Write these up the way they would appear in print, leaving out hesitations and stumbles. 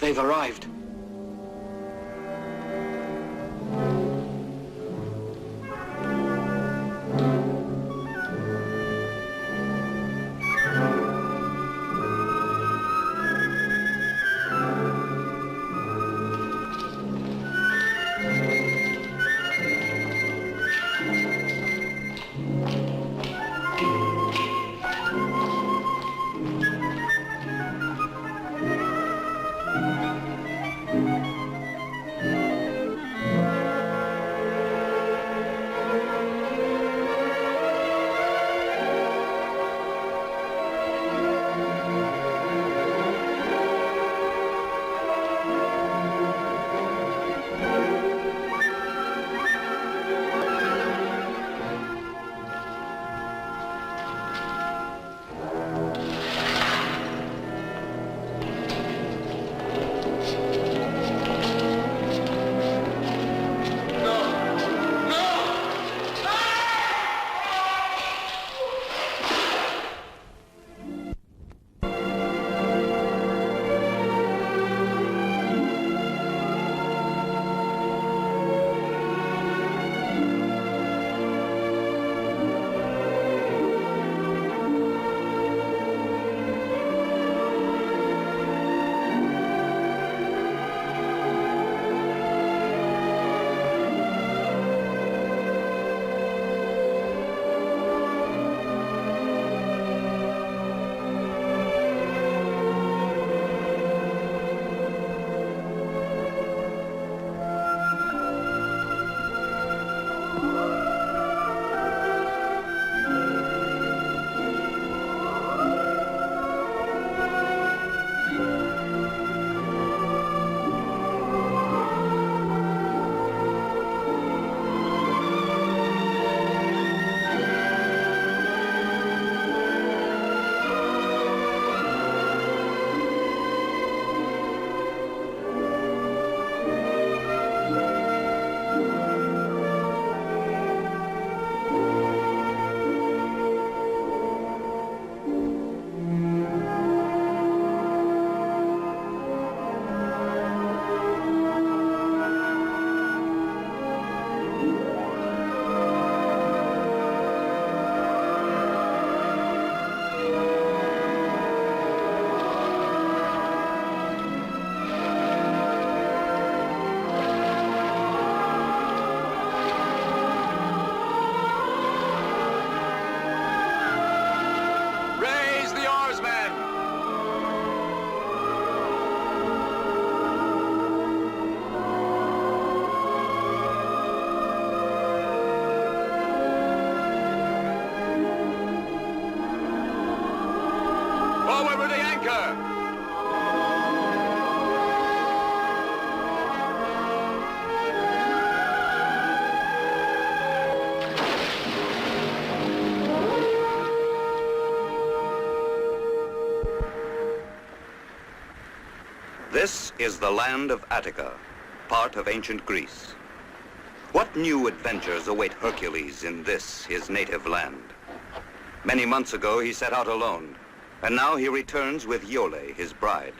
They've arrived. This is the land of Attica, part of ancient Greece. What new adventures await Hercules in this, his native land? Many months ago, he set out alone, and now he returns with Iole, his bride.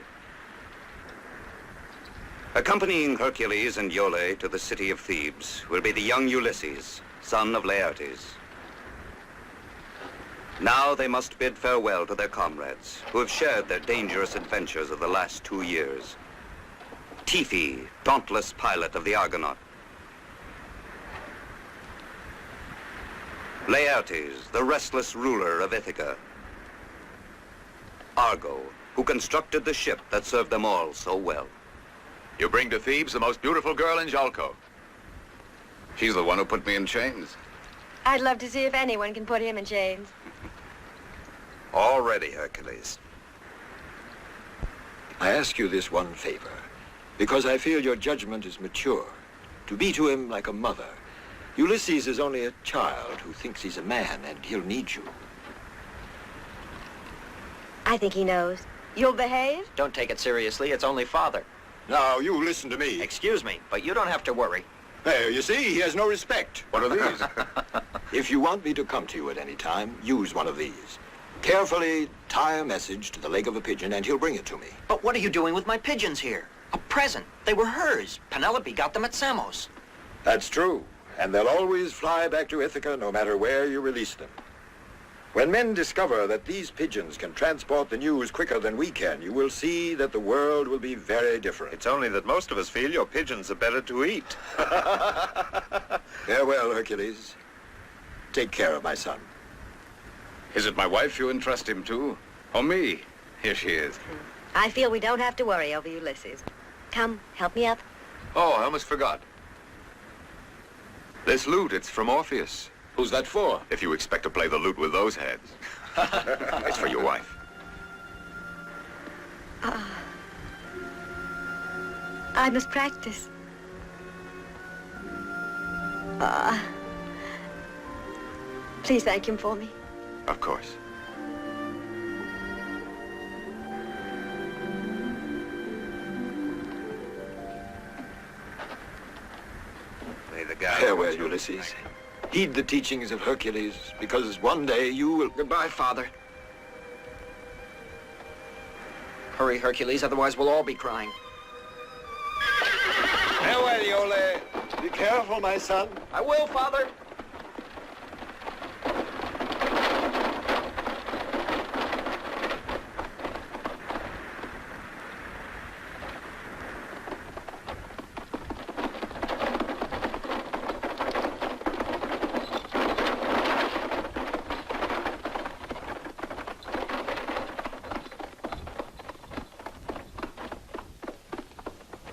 Accompanying Hercules and Iole to the city of Thebes will be the young Ulysses, son of Laertes. Now they must bid farewell to their comrades, who have shared their dangerous adventures of the last 2 years. Tiphys, dauntless pilot of the Argonaut. Laertes, the restless ruler of Ithaca. Argo, who constructed the ship that served them all so well. You bring to Thebes the most beautiful girl in Jalco. She's the one who put me in chains. I'd love to see if anyone can put him in chains. All ready, Hercules. I ask you this one favor, because I feel your judgment is mature. To be to him like a mother. Ulysses is only a child who thinks he's a man, and he'll need you. I think he knows. You'll behave? Don't take it seriously. It's only father. Now, you listen to me. Excuse me, but you don't have to worry. There, you see, he has no respect. What are these? If you want me to come to you at any time, use one of these. Carefully tie a message to the leg of a pigeon, and he'll bring it to me. But what are you doing with my pigeons here? A present. They were hers. Penelope got them at Samos. That's true. And they'll always fly back to Ithaca no matter where you release them. When men discover that these pigeons can transport the news quicker than we can, you will see that the world will be very different. It's only that most of us feel your pigeons are better to eat. Farewell, Hercules. Take care of my son. Is it my wife you entrust him to? Or me? Here she is. I feel we don't have to worry over Ulysses. Come, help me up. Oh, I almost forgot. This lute, it's from Orpheus. Who's that for? If you expect to play the lute with those heads. It's for your wife. I must practice. Please thank him for me. Of course. May the gods Farewell, with you. Ulysses. Heed the teachings of Hercules, because one day you will... Goodbye, Father. Hurry, Hercules, otherwise we'll all be crying. Farewell, Iole. Be careful, my son. I will, Father.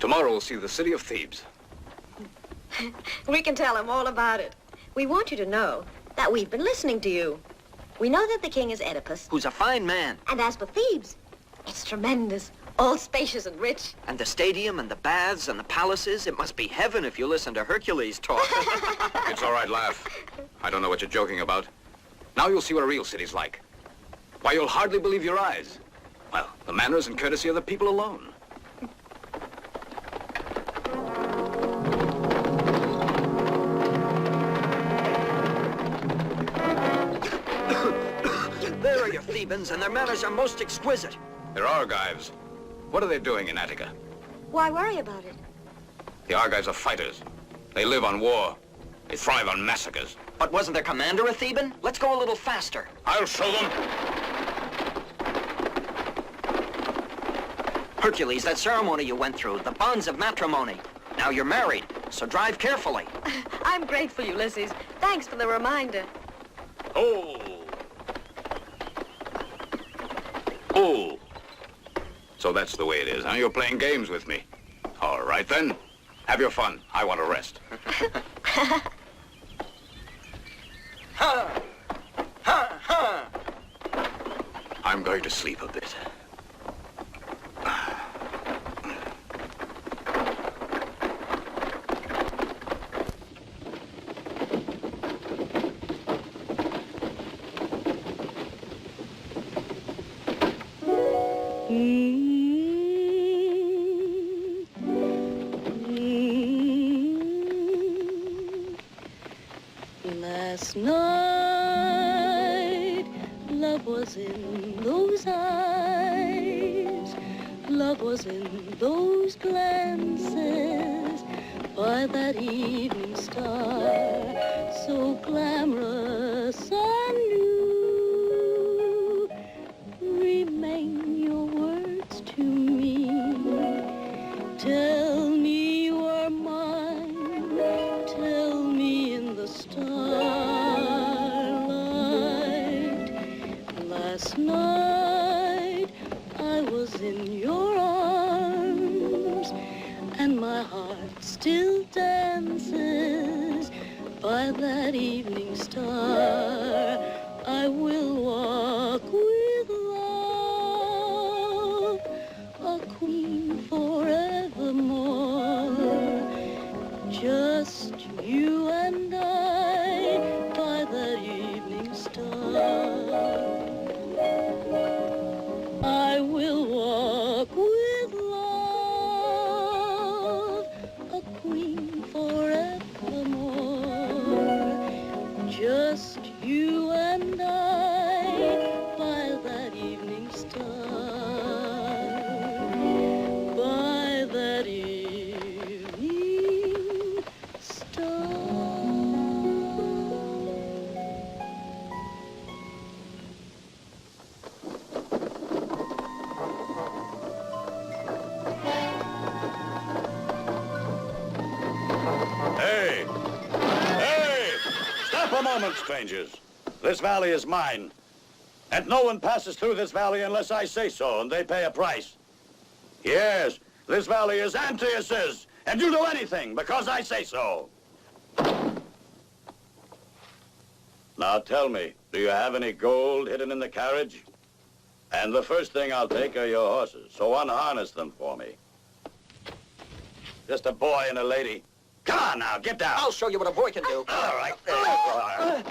Tomorrow we'll see the city of Thebes. We can tell him all about it. We want you to know that we've been listening to you. We know that the king is Oedipus. Who's a fine man. And as for Thebes, it's tremendous, all spacious and rich. And the stadium and the baths and the palaces, it must be heaven if you listen to Hercules talk. It's all right, laugh. I don't know what you're joking about. Now you'll see what a real city's like. Why, you'll hardly believe your eyes. Well, the manners and courtesy of the people alone. There are your Thebans, and their manners are most exquisite. They're Argives. What are they doing in Attica? Why worry about it? The Argives are fighters. They live on war. They thrive on massacres. But wasn't their commander a Theban? Let's go a little faster. I'll show them. Hercules, that ceremony you went through, the bonds of matrimony. Now you're married, so drive carefully. I'm grateful, Ulysses. Thanks for the reminder. Oh. Oh. So that's the way it is, huh? You're playing games with me. All right, then. Have your fun. I want to rest. Ha! Ha! Ha! I'm going to sleep a bit. Last night, love was in those eyes, love was in those glances, by that evening star, so glamorous and new. Remain your words to me, tell me you are mine, tell me in the starlight. Last night I was in your arms, and my heart still dances by that evening star. I will walk with love, a queen forevermore. Just you and I by that evening star. I will walk with love, a queen forevermore. Just you and I by that evening star. By that Stop a moment, strangers. This valley is mine. And no one passes through this valley unless I say so, and they pay a price. Yes, this valley is Antaeus's, and you'll do anything because I say so. Now tell me, do you have any gold hidden in the carriage? And the first thing I'll take are your horses, so unharness them for me. Just a boy and a lady. Come on now, get down. I'll show you what a boy can do. All right, there you are.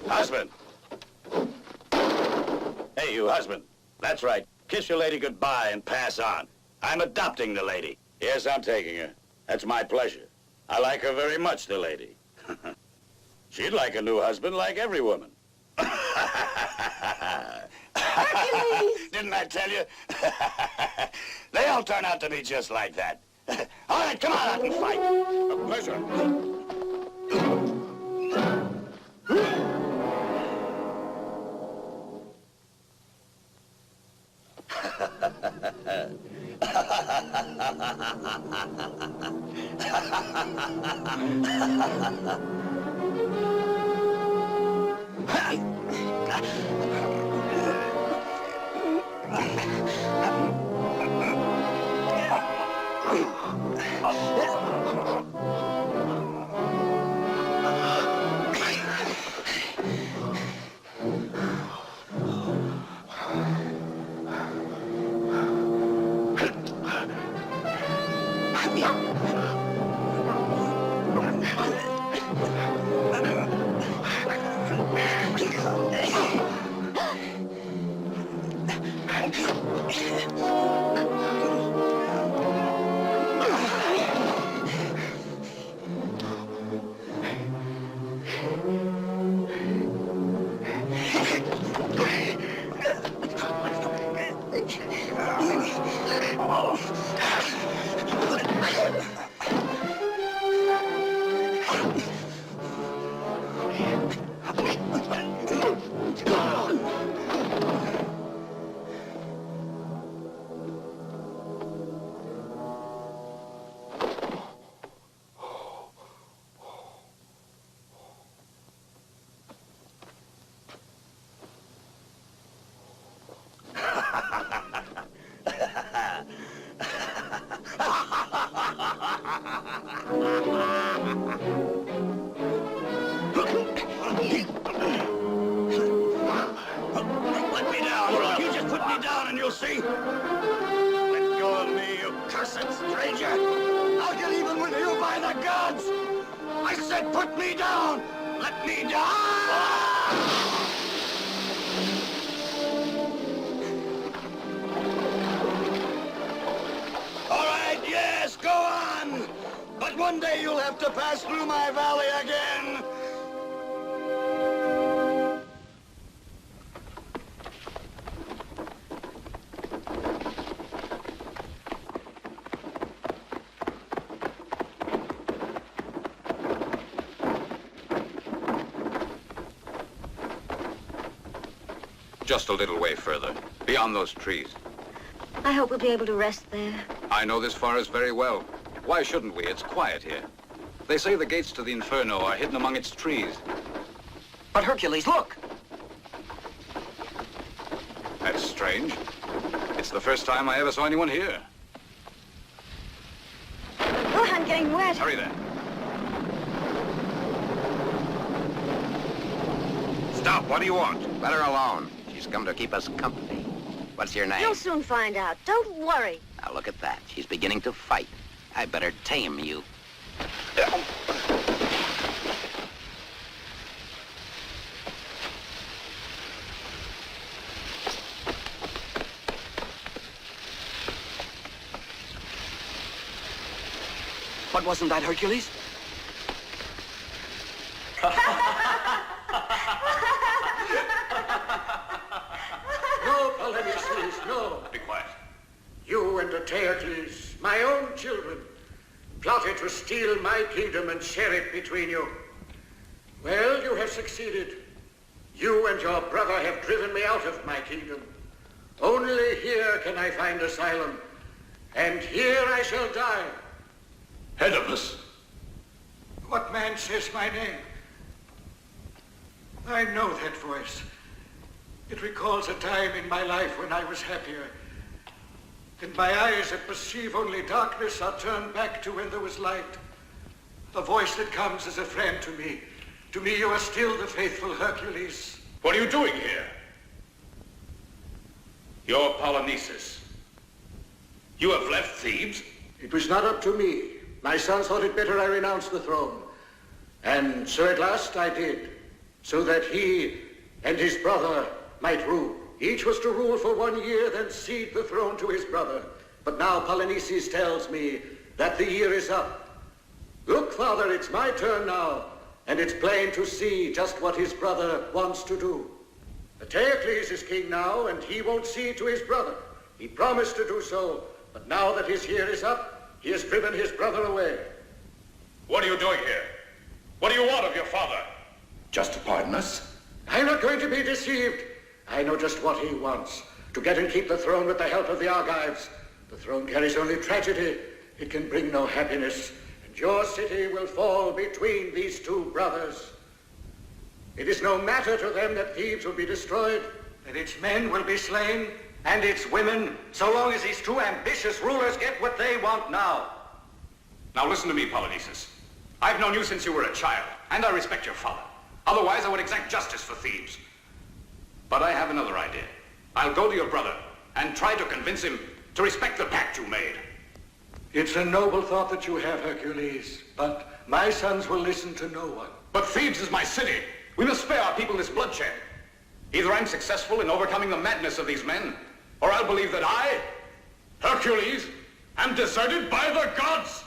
Husband. Hey, you husband. That's right. Kiss your lady goodbye and pass on. I'm adopting the lady. Yes, I'm taking her. That's my pleasure. I like her very much, the lady. She'd like a new husband like every woman. Hercules! Didn't I tell you? They all turn out to be just like that. All right, come on out and fight. A pleasure. See? Let go of me, you cursed stranger! I'll get even with you by the gods! I said put me down! Let me die! All right, yes, go on! But one day you'll have to pass through my valley again! Just a little way further, beyond those trees. I hope we'll be able to rest there. I know this forest very well. Why shouldn't we? It's quiet here. They say the gates to the Inferno are hidden among its trees. But Hercules, look! That's strange. It's the first time I ever saw anyone here. Oh, I'm getting wet. Hurry then. Stop, what do you want? Let her alone. She's come to keep us company. What's your name? You'll soon find out. Don't worry. Now look at that. She's beginning to fight. I better tame you. What wasn't that, Hercules? No, Polynesians, no. Be quiet. You and Hercules, my own children, plotted to steal my kingdom and share it between you. Well, you have succeeded. You and your brother have driven me out of my kingdom. Only here can I find asylum, and here I shall die. Oedipus. What man says my name? I know that voice. It recalls a time in my life when I was happier. And my eyes that perceive only darkness are turned back to when there was light. A voice that comes as a friend to me. To me you are still the faithful Hercules. What are you doing here? You're Polynices. You have left Thebes? It was not up to me. My sons thought it better I renounce the throne. And so at last I did, so that he and his brother might rule. Each was to rule for 1 year, then cede the throne to his brother. But now Polynices tells me that the year is up. Look, father, it's my turn now, and it's plain to see just what his brother wants to do. Hercules is king now, and he won't cede to his brother. He promised to do so, but now that his year is up, he has driven his brother away. What are you doing here? What do you want of your father? Just to pardon us? I'm not going to be deceived. I know just what he wants. To get and keep the throne with the help of the Argives. The throne carries only tragedy. It can bring no happiness. And your city will fall between these two brothers. It is no matter to them that Thebes will be destroyed, that its men will be slain, and its women, so long as these two ambitious rulers get what they want now. Now listen to me, Polynices. I've known you since you were a child, and I respect your father. Otherwise, I would exact justice for Thebes. But I have another idea. I'll go to your brother and try to convince him to respect the pact you made. It's a noble thought that you have, Hercules, but my sons will listen to no one. But Thebes is my city. We must spare our people this bloodshed. Either I'm successful in overcoming the madness of these men, or I'll believe that I, Hercules, am deserted by the gods.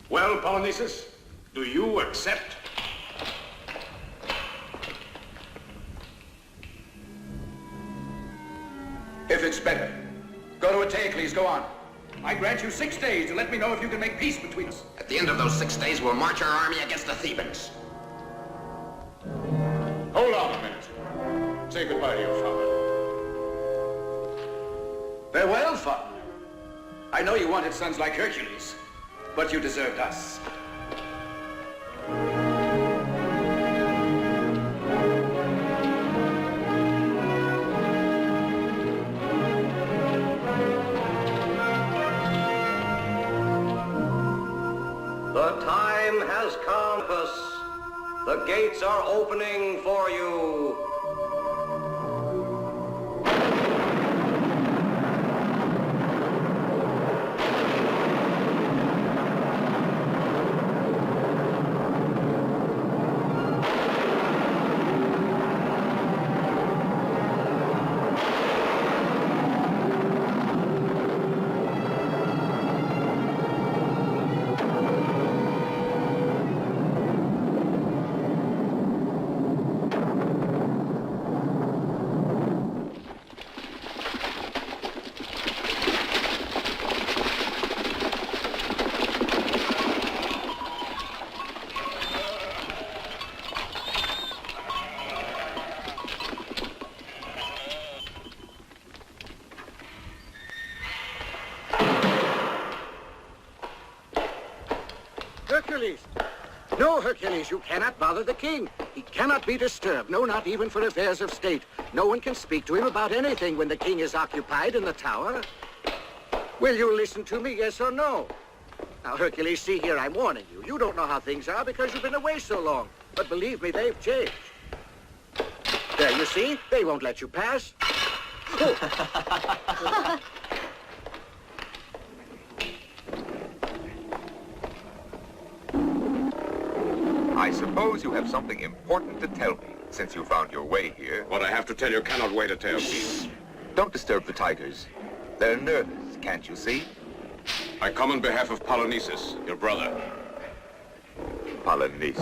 Well, Polynices, do you accept? If it's better. Go to Hercules, go on. I grant you 6 days to let me know if you can make peace between us. At the end of those 6 days, we'll march our army against the Thebans. Hold on a minute. Say goodbye to your father. Farewell, father. I know you wanted sons like Hercules, but you deserved us. The time has come, Oedipus. The gates are opening for you. Hercules! No, Hercules, you cannot bother the king. He cannot be disturbed, no, not even for affairs of state. No one can speak to him about anything when the king is occupied in the tower. Will you listen to me, yes or no? Now, Hercules, see here, I'm warning you. You don't know how things are because you've been away so long. But believe me, they've changed. There, you see? They won't let you pass. Oh. I suppose you have something important to tell me, since you found your way here. What I have to tell you cannot wait a tale, Chief. Don't disturb the tigers. They're nervous, can't you see? I come on behalf of Polynices, your brother. Polynices.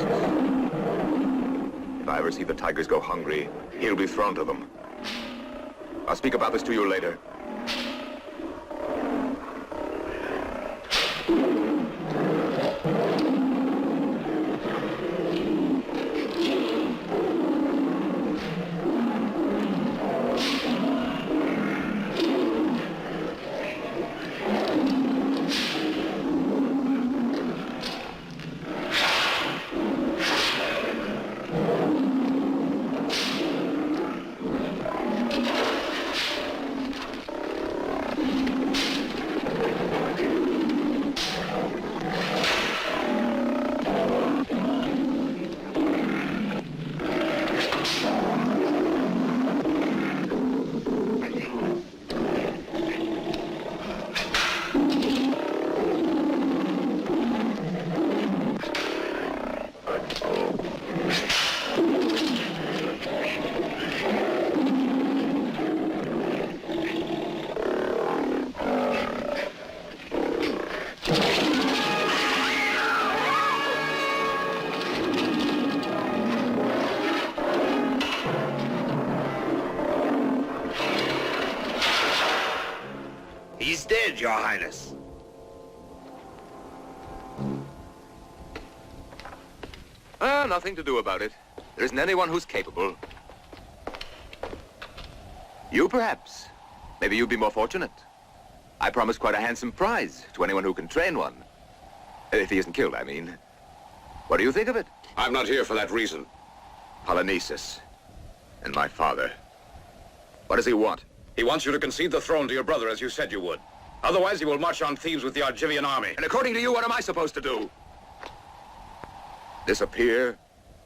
If I ever see the tigers go hungry, he'll be thrown to them. I'll speak about this to you later. He's dead, Your Highness. Nothing to do about it. There isn't anyone who's capable. You, perhaps. Maybe you'd be more fortunate. I promised quite a handsome prize to anyone who can train one. If he isn't killed, I mean. What do you think of it? I'm not here for that reason. Polynices. And my father. What does he want? He wants you to concede the throne to your brother as you said you would. Otherwise, he will march on Thebes with the Argivian army. And according to you, what am I supposed to do? Disappear?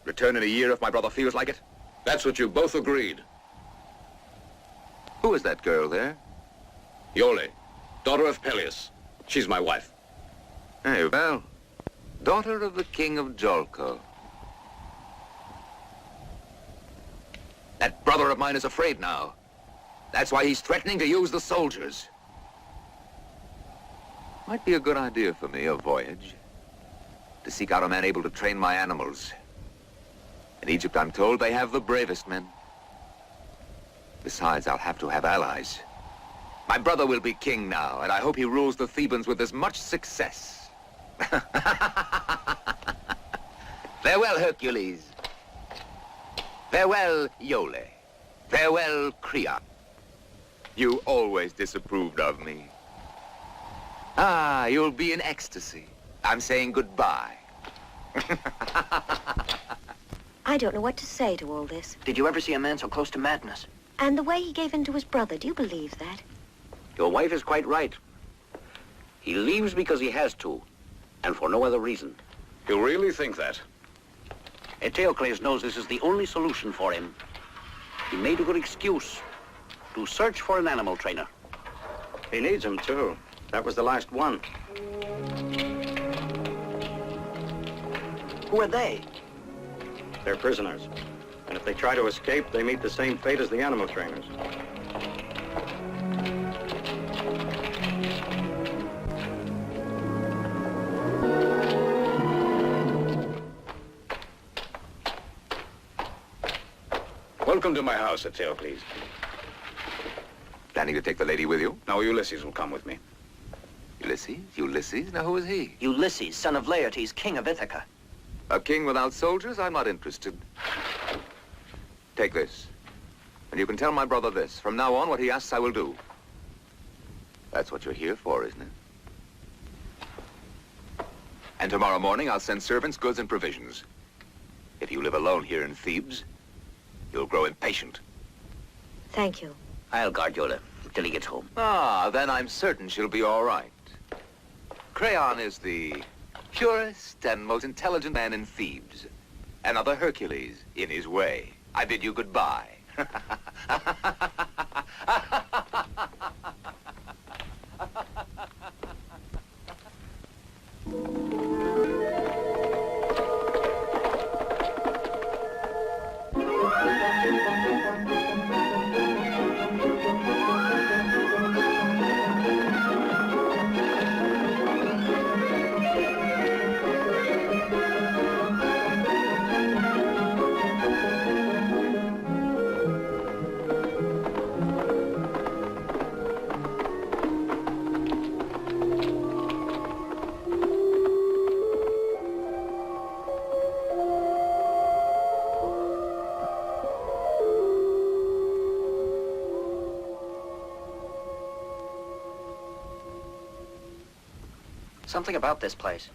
Return in a year if my brother feels like it? That's what you both agreed. Who is that girl there? Iole, daughter of Peleus. She's my wife. Hey, well, daughter of the king of Jolko. That brother of mine is afraid now. That's why he's threatening to use the soldiers. Might be a good idea for me, a voyage. To seek out a man able to train my animals. In Egypt, I'm told, they have the bravest men. Besides, I'll have to have allies. My brother will be king now, and I hope he rules the Thebans with as much success. Farewell, Hercules. Farewell, Iole. Farewell, Creon. You always disapproved of me. Ah, you'll be in ecstasy. I'm saying goodbye. I don't know what to say to all this. Did you ever see a man so close to madness? And the way he gave in to his brother, do you believe that? Your wife is quite right. He leaves because he has to, and for no other reason. You really think that? Eteocles knows this is the only solution for him. He made a good excuse to search for an animal trainer. He needs him, too. That was the last one. Who are they? They're prisoners. And if they try to escape, they meet the same fate as the animal trainers. Welcome to my house, Eteocles. Planning to take the lady with you? Now Ulysses will come with me. Ulysses? Ulysses? Now who is he? Ulysses, son of Laertes, king of Ithaca. A king without soldiers? I'm not interested. Take this. And you can tell my brother this. From now on, what he asks, I will do. That's what you're here for, isn't it? And tomorrow morning, I'll send servants, goods, and provisions. If you live alone here in Thebes, you'll grow impatient. Thank you. I'll guard Iole till he gets home. Ah, then I'm certain she'll be all right. Creon is the purest and most intelligent man in Thebes. Another Hercules in his way. I bid you goodbye. Something about this place.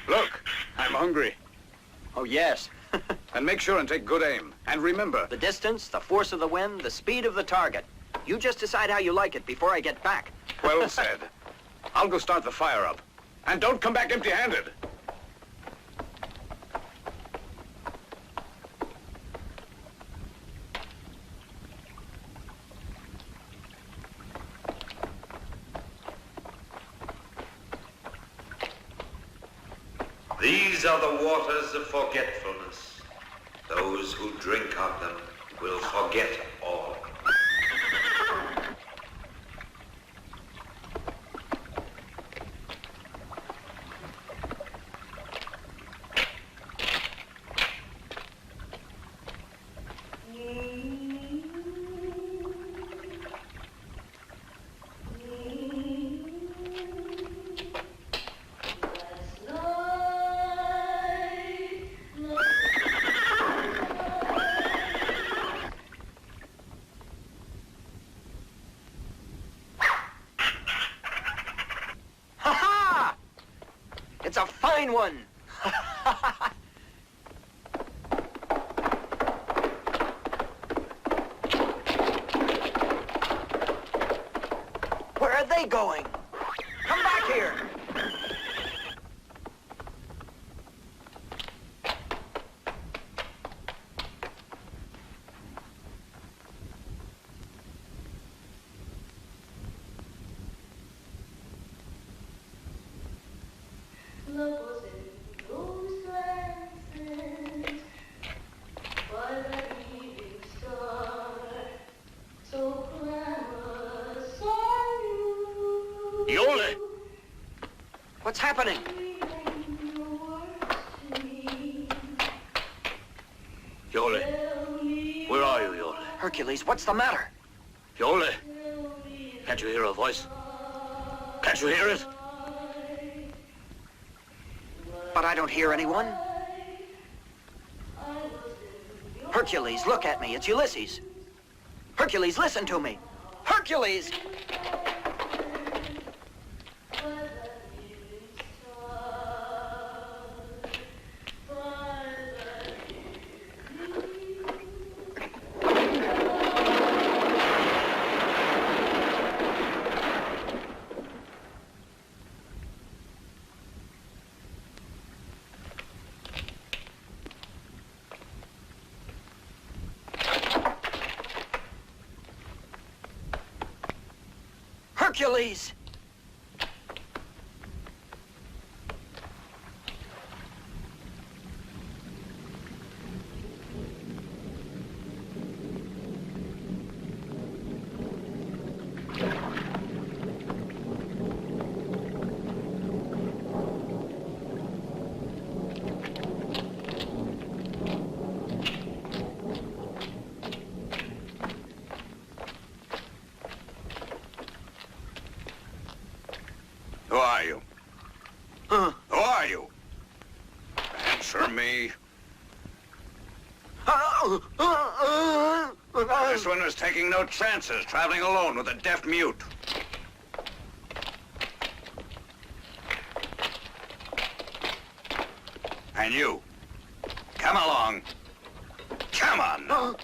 Look, I'm hungry. Oh, yes. And make sure and take good aim. And remember... The distance, the force of the wind, the speed of the target. You just decide how you like it before I get back. Well said. I'll go start the fire up. And don't come back empty-handed. These are the waters of forgetfulness. Those who drink of them will forget all. find one. Where are they going? Come back here. Iole! What's happening? Iole! Where are you, Iole? Hercules, what's the matter? Iole! Can't you hear a voice? Can't you hear it? But I don't hear anyone. Hercules, look at me. It's Ulysses. Hercules, listen to me. Hercules! Hercules! Who are you? Who are you? Answer me. This one was taking no chances, traveling alone with a deaf mute. And you, come along. Come on now.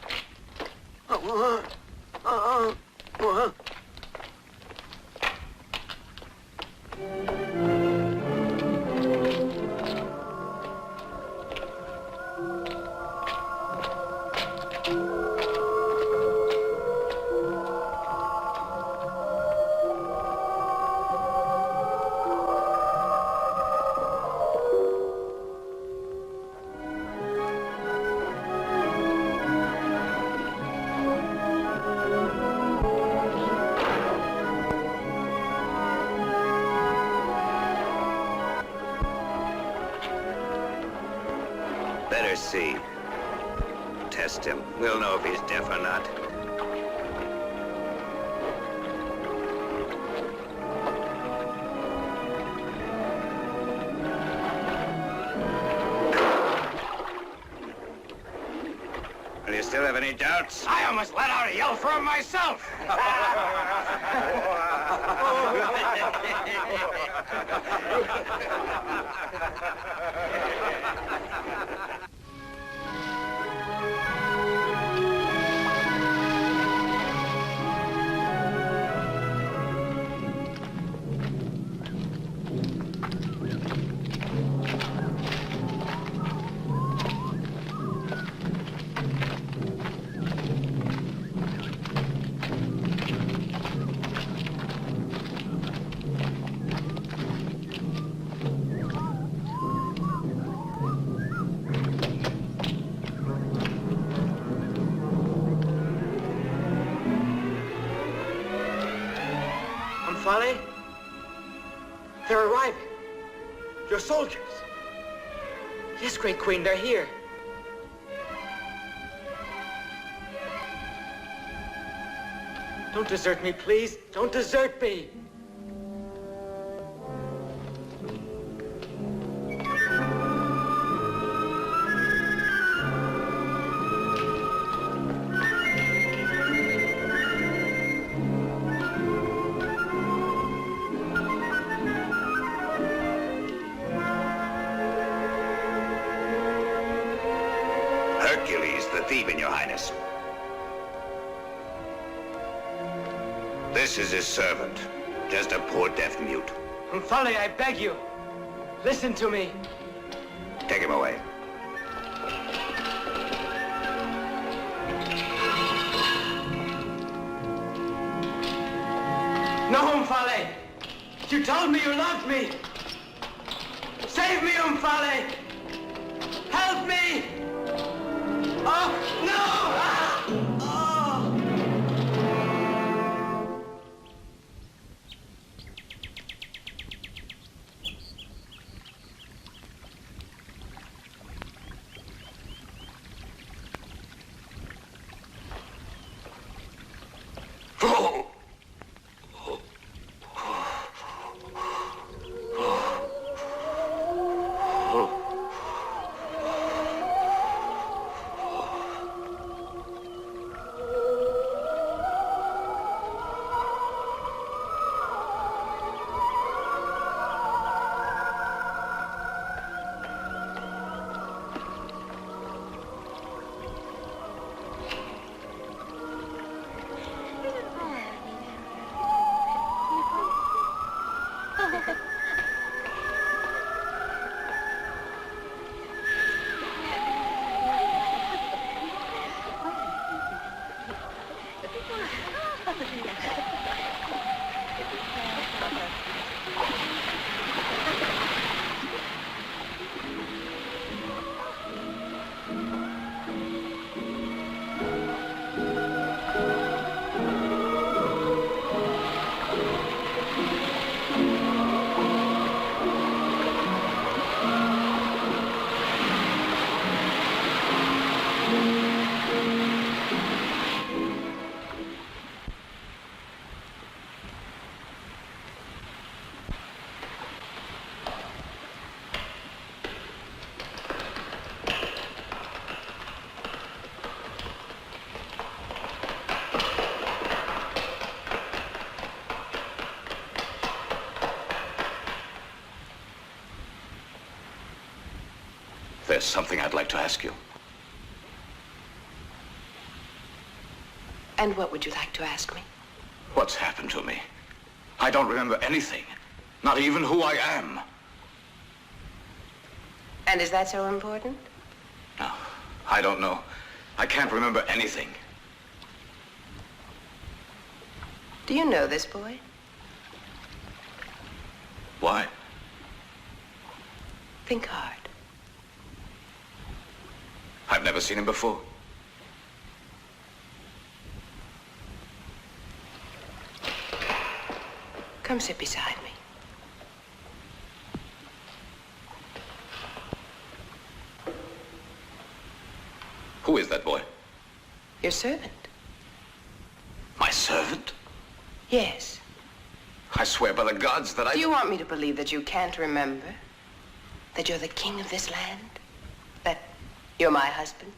Better see. Test him. We'll know if he's deaf or not. Do you still have any doubts? I almost let out a yell for him myself. Omphale? They're arriving. Your soldiers. Yes, Great Queen, they're here. Don't desert me, please. Don't desert me. This is his servant. Just a poor deaf mute. Omphale, I beg you. Listen to me. Take him away. No, Omphale. You told me you loved me. Save me, Omphale. Help me. Oh, no! Ah! Oh! There's something I'd like to ask you. And what would you like to ask me? What's happened to me? I don't remember anything. Not even who I am. And is that so important? No, I don't know. I can't remember anything. Do you know this boy? Why? Think hard. I've never seen him before. Come sit beside me. Who is that boy? Your servant. My servant? Yes. I swear by the gods that I... Do you want me to believe that you can't remember? That you're the king of this land? That you're my husband?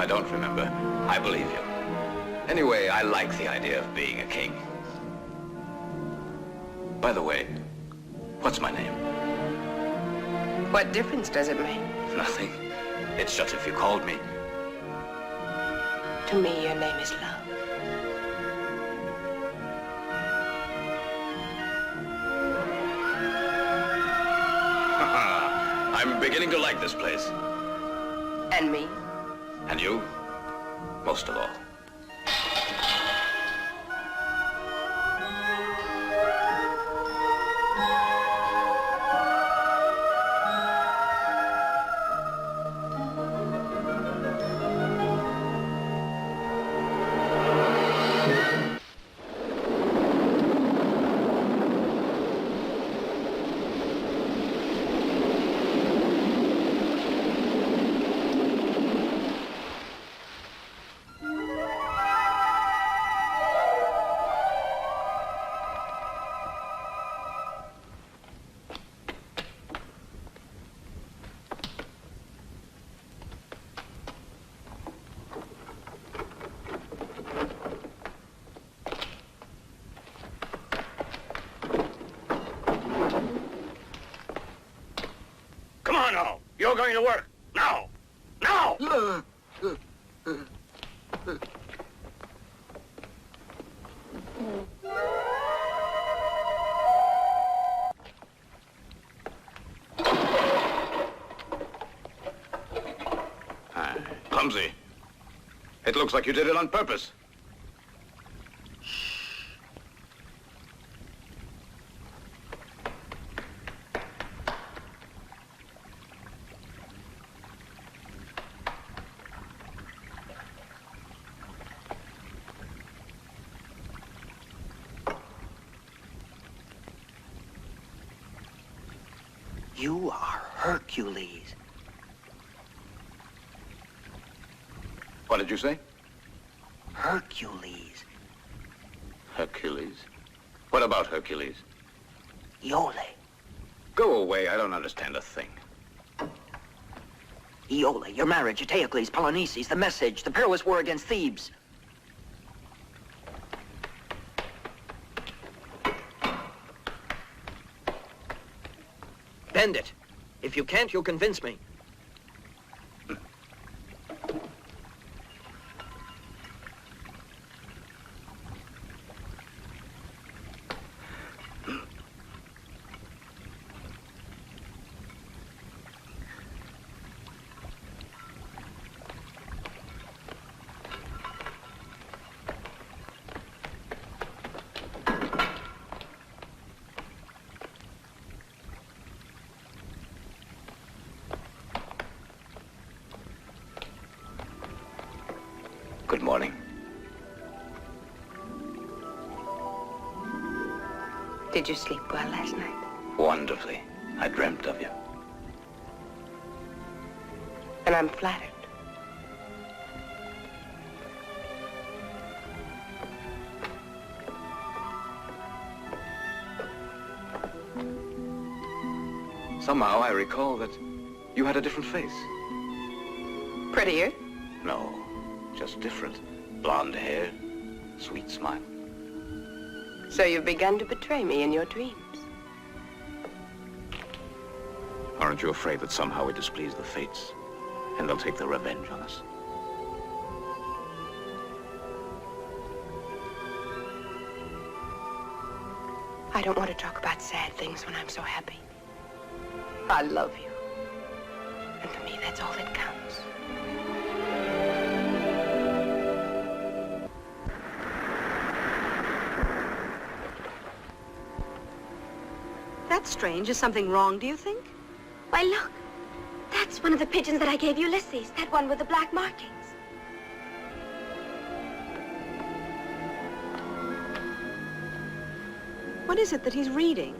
don't remember. I believe you. Anyway, I like the idea of being a king. By the way, what's my name? What difference does it make? Nothing. It's just if you called me. To me, your name is love. I'm beginning to like this place. And me? And you? Most of all. You're going to work. Now! Now! Clumsy. It looks like you did it on purpose. You are Hercules. What did you say? Hercules. Hercules? What about Hercules? Iole. Go away, I don't understand a thing. Iole, your marriage, Eteocles, Polynices, the message, the perilous war against Thebes. Bend it. If you can't, you'll convince me. Good morning. Did you sleep well last night? Wonderfully. I dreamt of you. And I'm flattered. Somehow I recall that you had a different face. Prettier? No, just different. Blonde hair, sweet smile. So you've begun to betray me in your dreams. Aren't you afraid that somehow we displease the fates and they'll take their revenge on us? I don't want to talk about sad things when I'm so happy. I love you. And for me, that's all that counts. That's strange. Is something wrong, do you think? Why, look. That's one of the pigeons that I gave Ulysses. That one with the black markings. What is it that he's reading?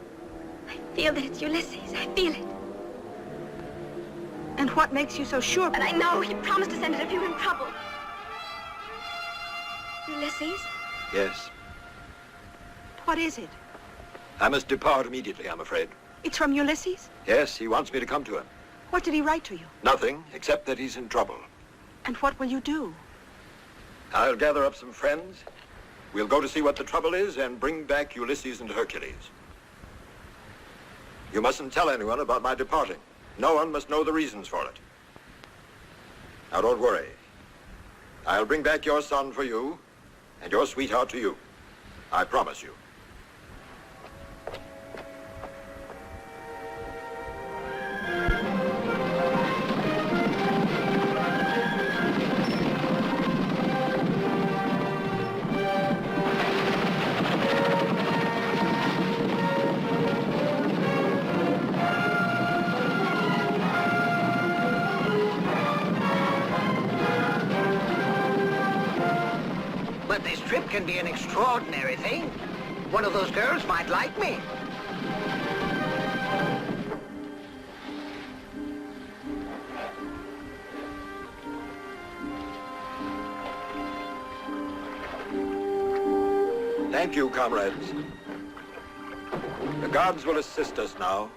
I feel that it's Ulysses. I feel it. And what makes you so sure? But I know he promised to send it if you were in trouble. Ulysses? Yes. What is it? I must depart immediately, I'm afraid. It's from Ulysses? Yes, he wants me to come to him. What did he write to you? Nothing, except that he's in trouble. And what will you do? I'll gather up some friends. We'll go to see what the trouble is and bring back Ulysses and Hercules. You mustn't tell anyone about my departing. No one must know the reasons for it. Now, don't worry. I'll bring back your son for you and your sweetheart to you. I promise you. But this trip can be an extraordinary thing. One of those girls might like me. Thank you, comrades. The gods will assist us now.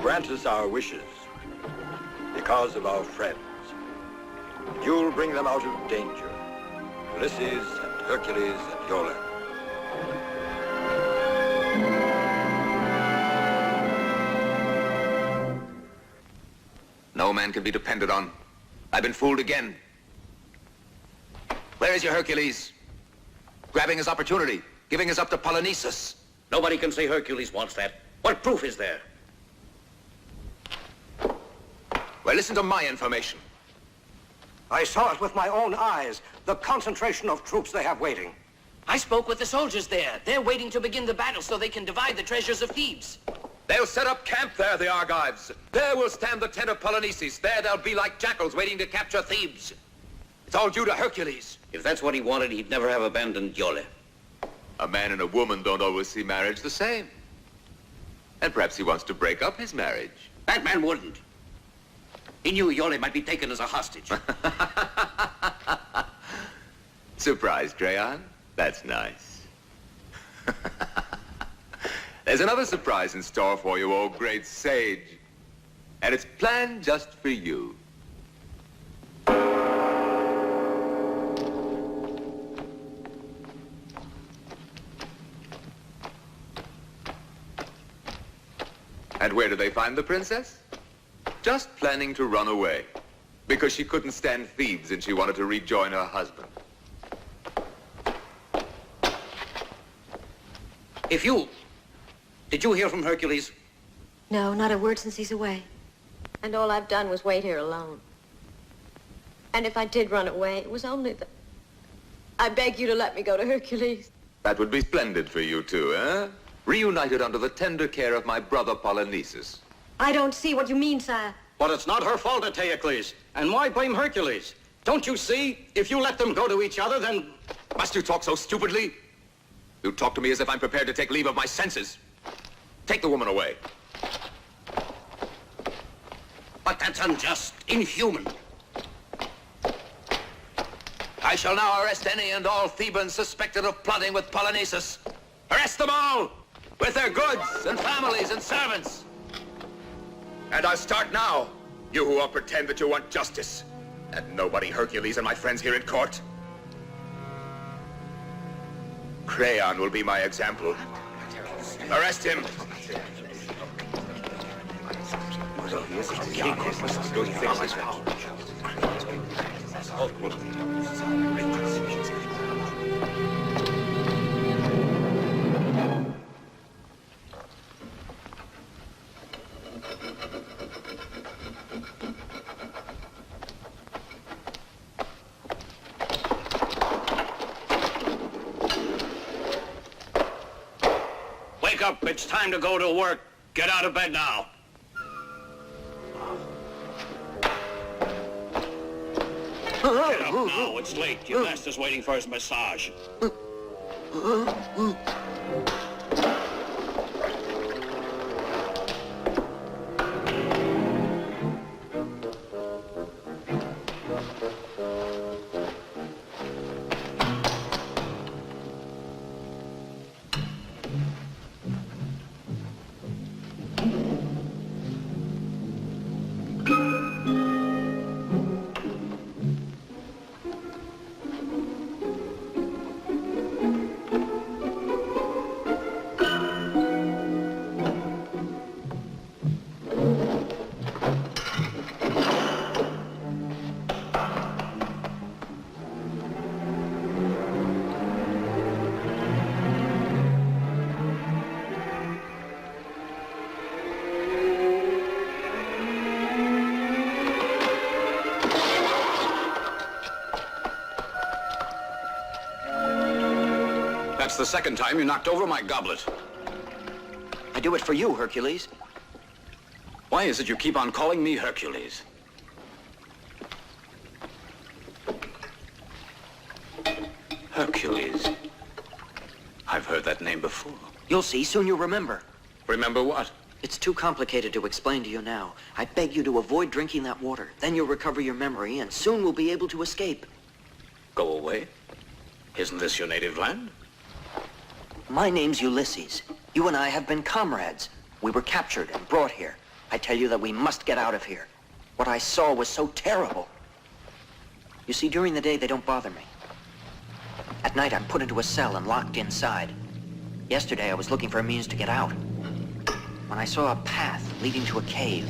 Grant us our wishes because of our friends. You'll bring them out of danger. Ulysses and Hercules and Iole. No man can be depended on. I've been fooled again. Where is your Hercules? Grabbing his opportunity, giving us up to Polynices. Nobody can say Hercules wants that. What proof is there? Well, listen to my information. I saw it with my own eyes, the concentration of troops they have waiting. I spoke with the soldiers there. They're waiting to begin the battle so they can divide the treasures of Thebes. They'll set up camp there, the Argives. There will stand the tent of Polynices. There they'll be like jackals waiting to capture Thebes. It's all due to Hercules. If that's what he wanted, he'd never have abandoned Iole. A man and a woman don't always see marriage the same. And perhaps he wants to break up his marriage. That man wouldn't. He knew Iole might be taken as a hostage. Surprised, Crayon? That's nice. There's another surprise in store for you, oh great sage. And it's planned just for you. And where do they find the princess? Just planning to run away. Because she couldn't stand Thebes and she wanted to rejoin her husband. Did you hear from Hercules? No, not a word since he's away. And all I've done was wait here alone. And if I did run away, it was only that... I beg you to let me go to Hercules. That would be splendid for you two, eh? Reunited under the tender care of my brother Polynices. I don't see what you mean, sire. But it's not her fault, Eteocles. And why blame Hercules? Don't you see? If you let them go to each other, then... Must you talk so stupidly? You talk to me as if I'm prepared to take leave of my senses. Take the woman away. But that's unjust, inhuman. I shall now arrest any and all Thebans suspected of plotting with Polynices. Arrest them all, with their goods and families and servants. And I'll start now, you who all pretend that you want justice. And nobody Hercules and my friends here in court. Crayon will be my example. Arrest him. Wake up, it's time to go to work. Get out of bed now. Get up now, it's late. Your master's waiting for his massage. the second time you knocked over my goblet. I do it for you, Hercules. Why is it you keep on calling me Hercules? Hercules. I've heard that name before. You'll see, soon you'll remember. Remember what? It's too complicated to explain to you now. I beg you to avoid drinking that water. Then you'll recover your memory, and soon we'll be able to escape. Go away? Isn't this your native land? My name's Ulysses. You and I have been comrades. We were captured and brought here. I tell you that we must get out of here. What I saw was so terrible. You see, during the day, they don't bother me. At night, I'm put into a cell and locked inside. Yesterday, I was looking for a means to get out, when I saw a path leading to a cave.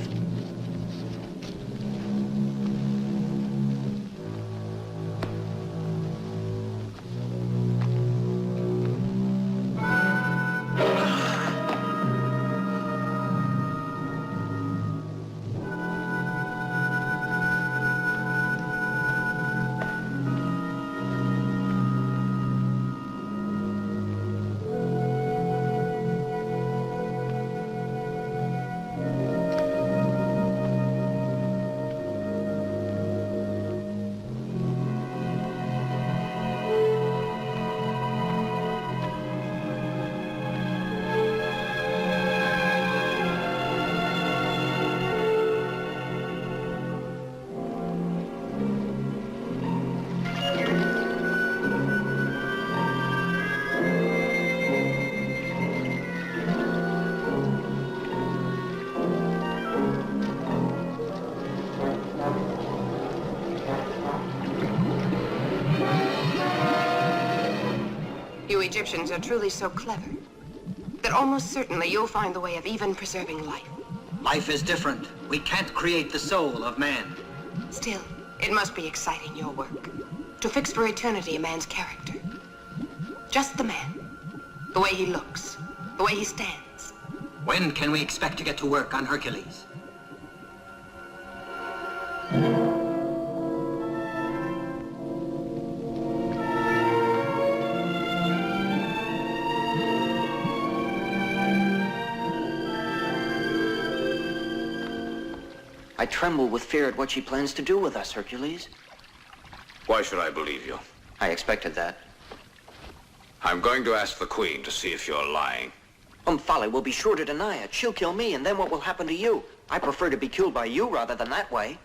You Egyptians are truly so clever that almost certainly you'll find the way of even preserving life. Life is different. We can't create the soul of man. Still, it must be exciting, your work. To fix for eternity a man's character. Just the man. The way he looks. The way he stands. When can we expect to get to work on Hercules? I tremble with fear at what she plans to do with us, Hercules. Why should I believe you? I expected that. I'm going to ask the Queen to see if you're lying. Omphale will be sure to deny it. She'll kill me, and then what will happen to you? I prefer to be killed by you rather than that way.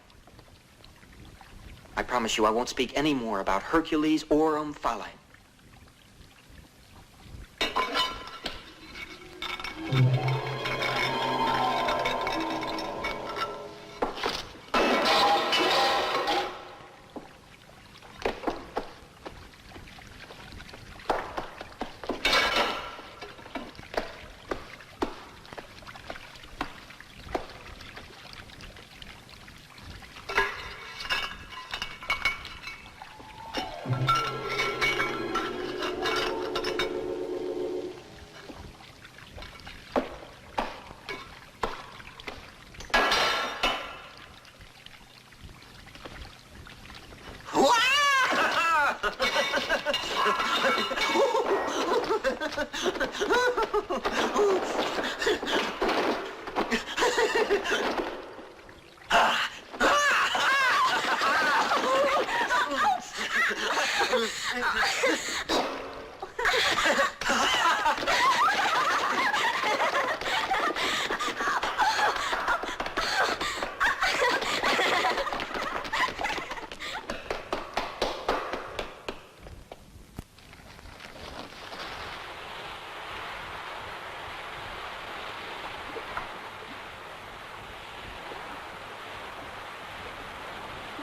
I promise you I won't speak any more about Hercules or Omphale.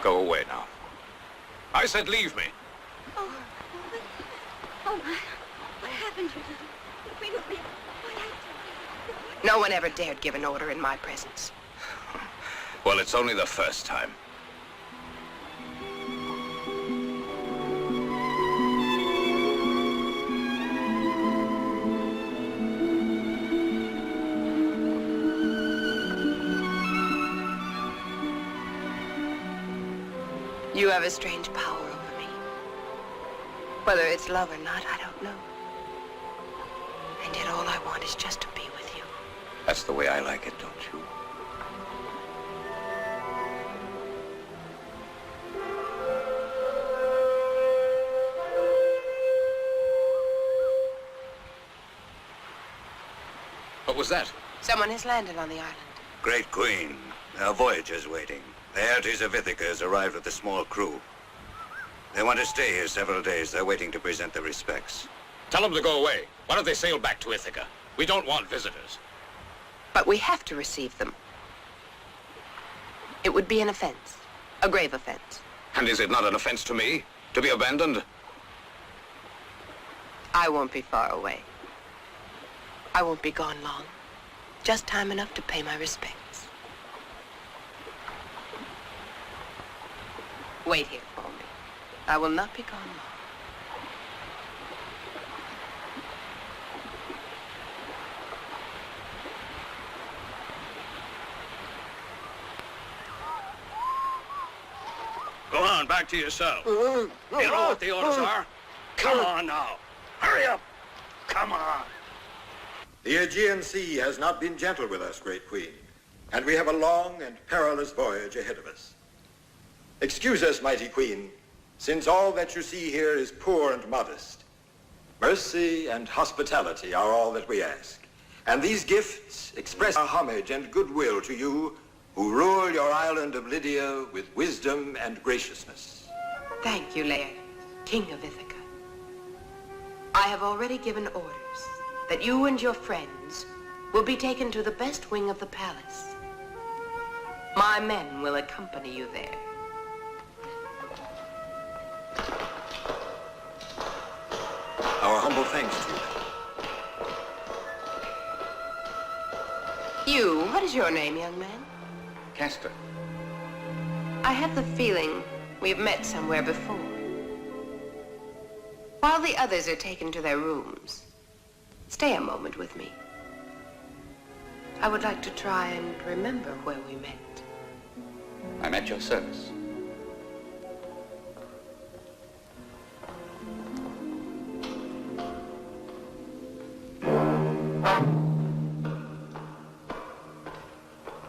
Go away now. I said leave me. Oh, my. What happened to you? No one ever dared give an order in my presence. Well, it's only the first time. You have a strange power over me. Whether it's love or not, I don't know. want is just to be with you. That's the way I like it, don't you? What was that? Someone has landed on the island. Great Queen, our voyager's waiting. The Hercules of Ithaca has arrived with a small crew. They want to stay here several days. They're waiting to present their respects. Tell them to go away. Why don't they sail back to Ithaca? We don't want visitors. But we have to receive them. It would be an offense. A grave offense. And is it not an offense to me to be abandoned? I won't be far away. I won't be gone long. Just time enough to pay my respects. Wait here for me. I will not be gone long. Go on, back to your cell. You know what the orders are? Come on now. Hurry up. Come on. The Aegean Sea has not been gentle with us, Great Queen, and we have a long and perilous voyage ahead of us. Excuse us, mighty Queen, since all that you see here is poor and modest. Mercy and hospitality are all that we ask, and these gifts express our homage and goodwill to you who rule your island of Lydia with wisdom and graciousness. Thank you, Laertes, King of Ithaca. I have already given orders that you and your friends will be taken to the best wing of the palace. My men will accompany you there. Our humble thanks to you. You, what is your name, young man? Castor. I have the feeling we've met somewhere before. While the others are taken to their rooms, stay a moment with me. I would like to try and remember where we met. I'm at your service.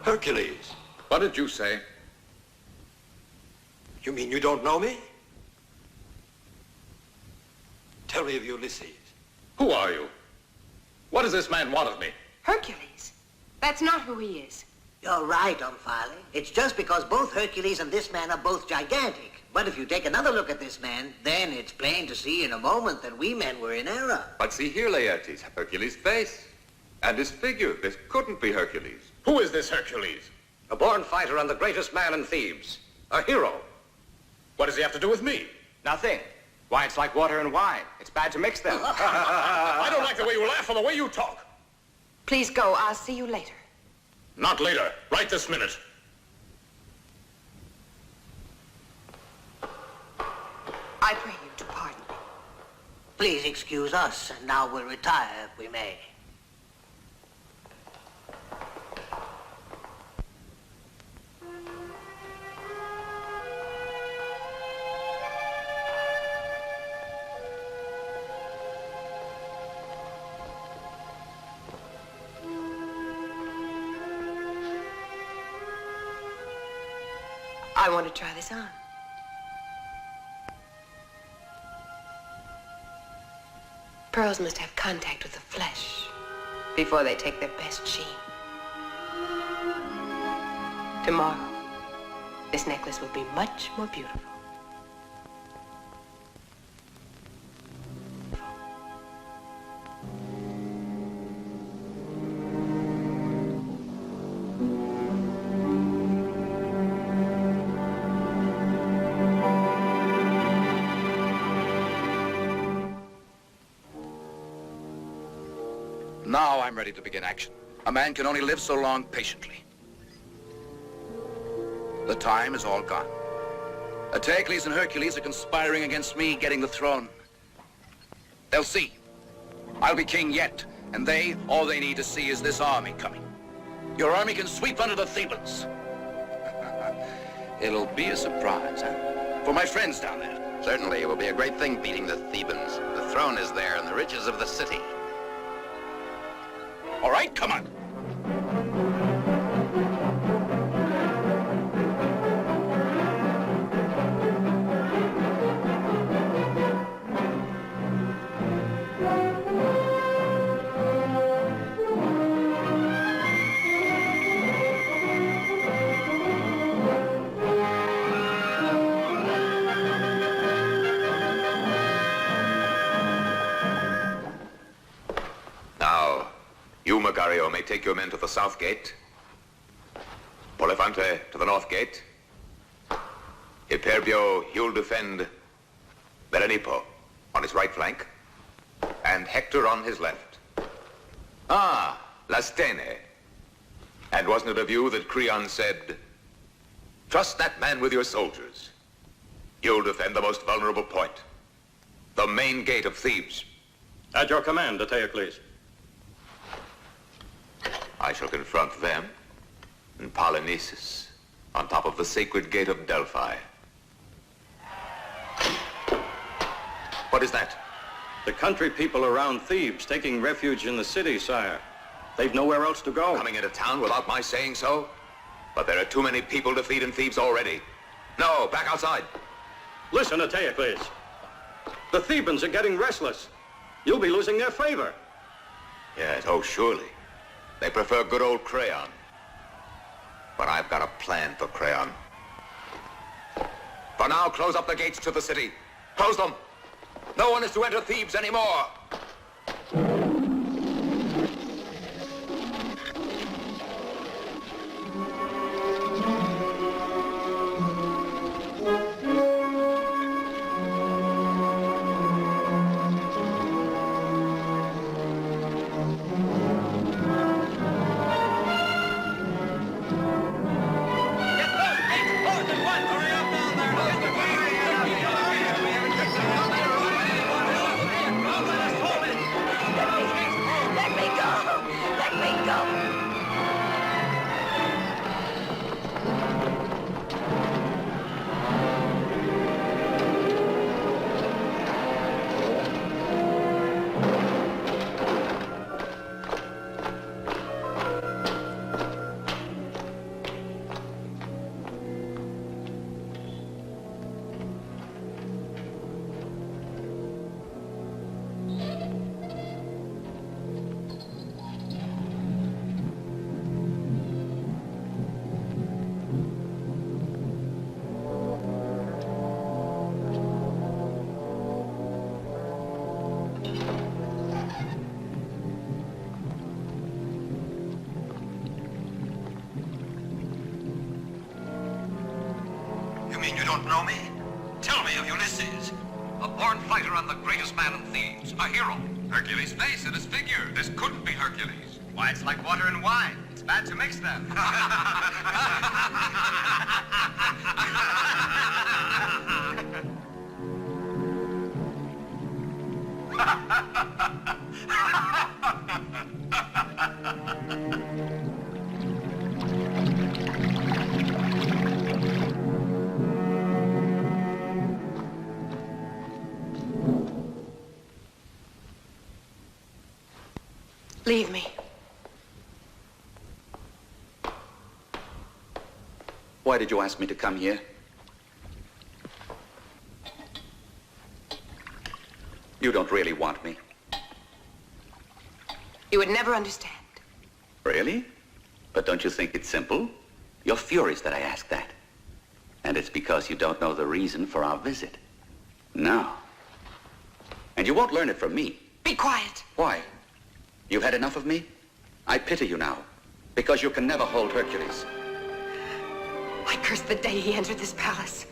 Hercules. What did you say? You mean you don't know me? Tell me of Ulysses. Who are you? What does this man want of me? Hercules? That's not who he is. You're right, Omphale. It's just because both Hercules and this man are both gigantic. But if you take another look at this man, then it's plain to see in a moment that we men were in error. But see here, Laertes, Hercules' face and his figure. This couldn't be Hercules. Who is this Hercules? A born fighter and the greatest man in Thebes. A hero. What does he have to do with me? Nothing. Why, it's like water and wine. It's bad to mix them. I don't like the way you laugh or the way you talk. Please go. I'll see you later. Not later. Right this minute. I pray you to pardon me. Please excuse us, and now we'll retire if we may. I want to try this on. Pearls must have contact with the flesh before they take their best sheen. Tomorrow, this necklace will be much more beautiful. Now I'm ready to begin action. A man can only live so long patiently. The time is all gone. Hercules and Hercules are conspiring against me getting the throne. They'll see. I'll be king yet, and all they need to see is this army coming. Your army can sweep under the Thebans. It'll be a surprise, huh? For my friends down there. Certainly, it will be a great thing beating the Thebans. The throne is there and the riches of the city. All right, come on. Now, you, Magario, may take your men to the south gate. Polifante to the north gate. Hyperbio, you'll defend Berenipo on his right flank, and Hector on his left. Ah, Lastene. And wasn't it of you that Creon said, trust that man with your soldiers. You'll defend the most vulnerable point, the main gate of Thebes. At your command, Eteocles. I shall confront them and Polynices on top of the sacred gate of Delphi. What is that? The country people around Thebes taking refuge in the city, sire. They've nowhere else to go. Coming into town without my saying so? But there are too many people to feed in Thebes already. No, back outside. Listen, Eteocles. The Thebans are getting restless. You'll be losing their favor. Yes, oh, surely. They prefer good old Creon. But I've got a plan for Creon. For now, close up the gates to the city. Close them. No one is to enter Thebes anymore. You don't know me? Tell me of Ulysses, a born fighter and the greatest man in Thebes, a hero. Hercules' face and his figure. This couldn't be Hercules. Why, it's like water and wine. It's bad to mix them. Leave me. Why did you ask me to come here? You don't really want me. You would never understand. Really? But don't you think it's simple? You're furious that I asked that. And it's because you don't know the reason for our visit. No. And you won't learn it from me. Be quiet. Why? You've had enough of me? I pity you now, because you can never hold Hercules. I curse the day he entered this palace.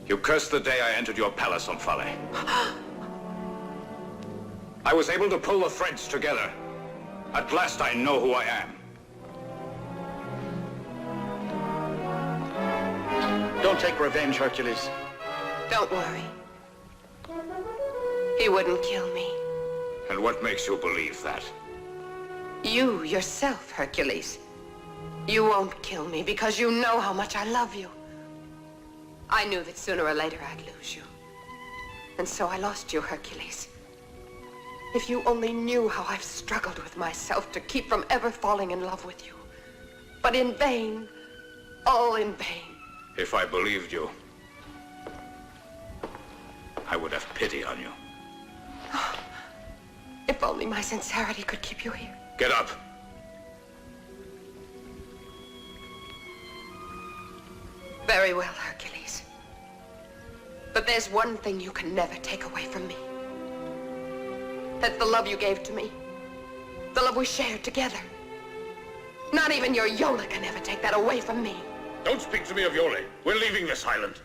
You cursed the day I entered your palace, Omphale. I was able to pull the threads together. At last I know who I am. Don't take revenge, Hercules. Don't worry. He wouldn't kill me. And what makes you believe that? You yourself, Hercules. You won't kill me because you know how much I love you. I knew that sooner or later I'd lose you. And so I lost you, Hercules. If you only knew how I've struggled with myself to keep from ever falling in love with you. But in vain, all in vain. If I believed you, I would have pity on you. If only my sincerity could keep you here. Get up. Very well, Hercules. But there's one thing you can never take away from me. That's the love you gave to me. The love we shared together. Not even your Iole can ever take that away from me. Don't speak to me of Iole. We're leaving this island.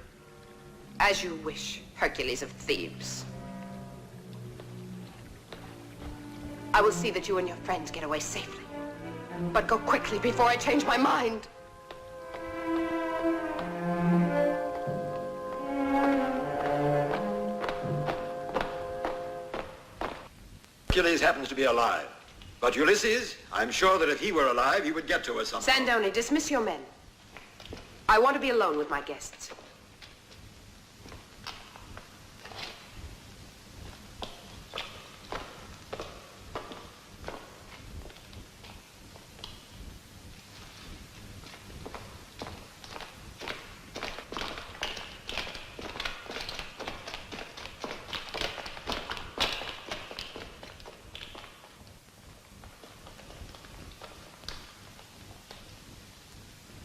As you wish, Hercules of Thebes. I will see that you and your friends get away safely. But go quickly before I change my mind. Hercules happens to be alive. But Ulysses, I'm sure that if he were alive, he would get to us somehow. Sandoni, dismiss your men. I want to be alone with my guests.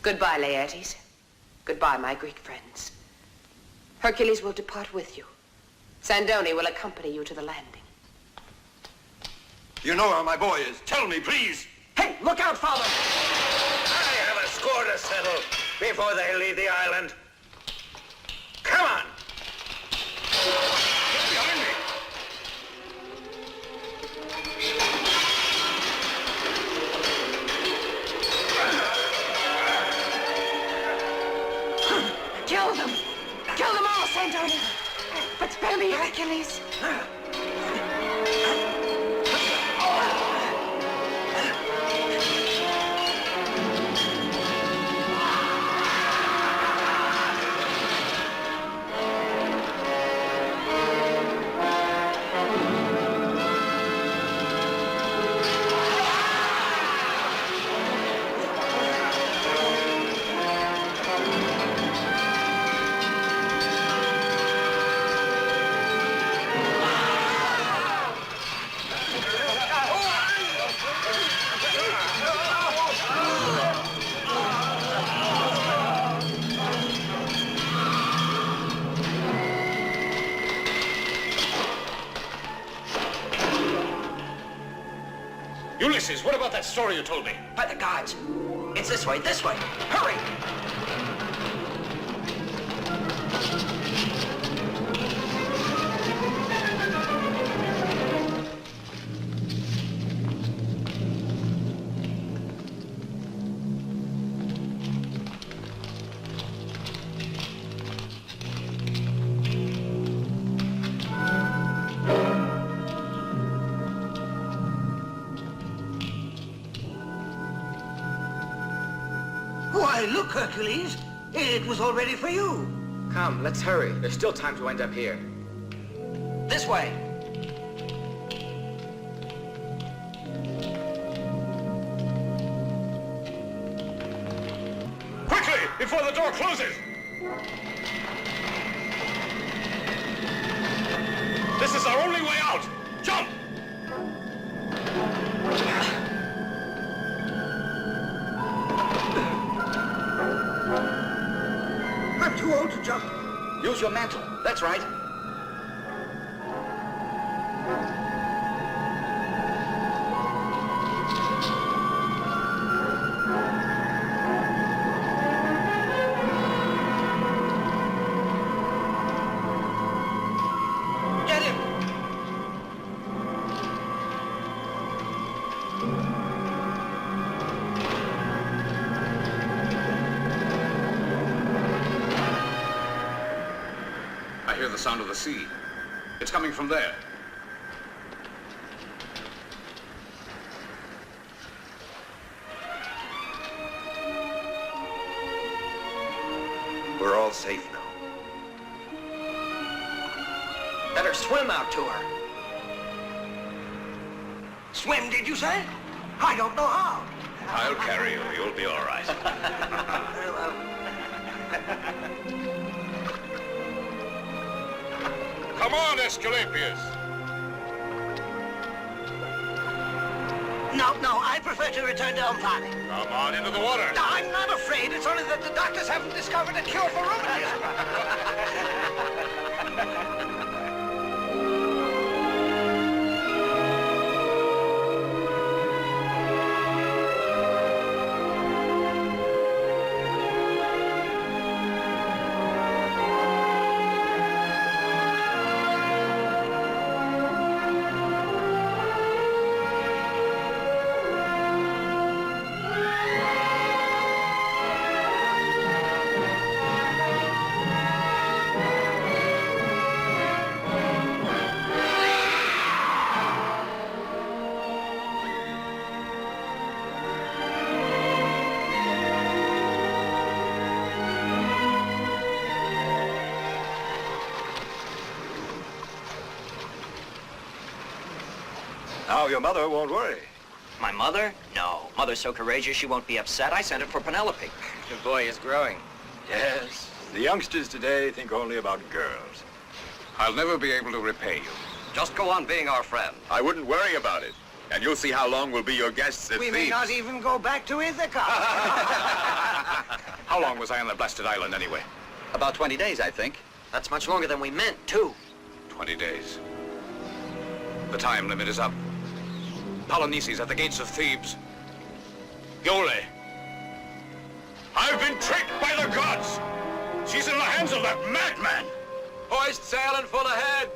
Goodbye, Laertes. Goodbye, my Greek friends. Hercules will depart with you. Sandoni will accompany you to the landing. You know where my boy is. Tell me, please. Hey, look out, Father! I have a score to settle before they leave the island. Come on! Get behind me! Kill them! Kill them all, Sandoni! But spare me, Hercules! Ulysses, what about that story you told me? By the gods. It's this way, this way. Hurry! Why, look, Hercules. It was all ready for you. Come, let's hurry. There's still time to end up here. This way. Quickly, before the door closes! This is our only way out! Jump! I'm too old to jump. Use your mantle. That's right. Get him! I hear the sound of the sea. It's coming from there. We're all safe now. Better swim out to her. swim, did you say? I don't know how. I'll carry you. You'll be all right. Come on, Esculapius. No, I prefer to return to Omphale. Come on into the water. No, I'm not afraid. It's only that the doctors haven't discovered a cure for rheumatism. Now your mother won't worry. My mother? No. Mother's so courageous she won't be upset. I sent it for Penelope. Your boy is growing. Yes, the youngsters today think only about girls. I'll never be able to repay you. Just go on being our friend. I wouldn't worry about it. And you'll see how long we'll be your guests at We may Thebes. not even go back to Ithaca. How long was I on the blasted island anyway? About 20 days, I think. That's much longer than we meant, too. 20 days. The time limit is up. Polynices at the gates of Thebes. Iole. I've been tricked by the gods. She's in the hands of that madman. Hoist sail and full ahead.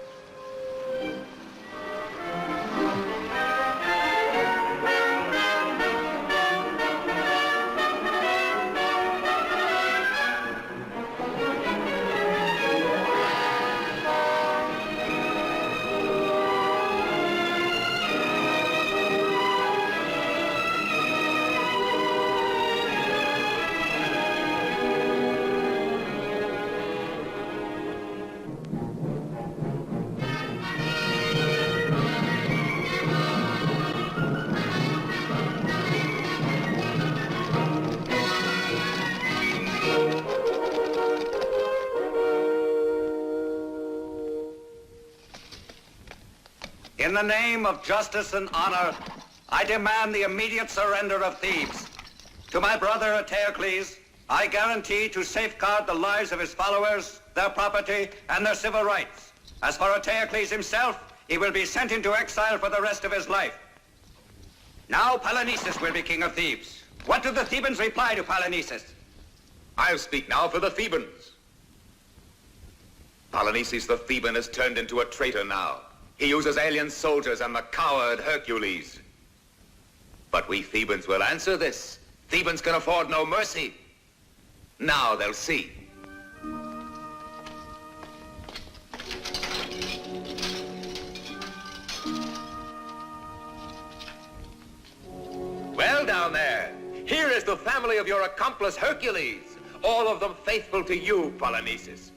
In the name of justice and honor, I demand the immediate surrender of Thebes. To my brother Eteocles, I guarantee to safeguard the lives of his followers, their property, and their civil rights. As for Eteocles himself, he will be sent into exile for the rest of his life. Now Polynices will be king of Thebes. What do the Thebans reply to Polynices? I'll speak now for the Thebans. Polynices the Theban has turned into a traitor now. He uses alien soldiers and the coward Hercules. But we Thebans will answer this. Thebans can afford no mercy. Now they'll see. Well, down there, here is the family of your accomplice Hercules, all of them faithful to you, Polynices.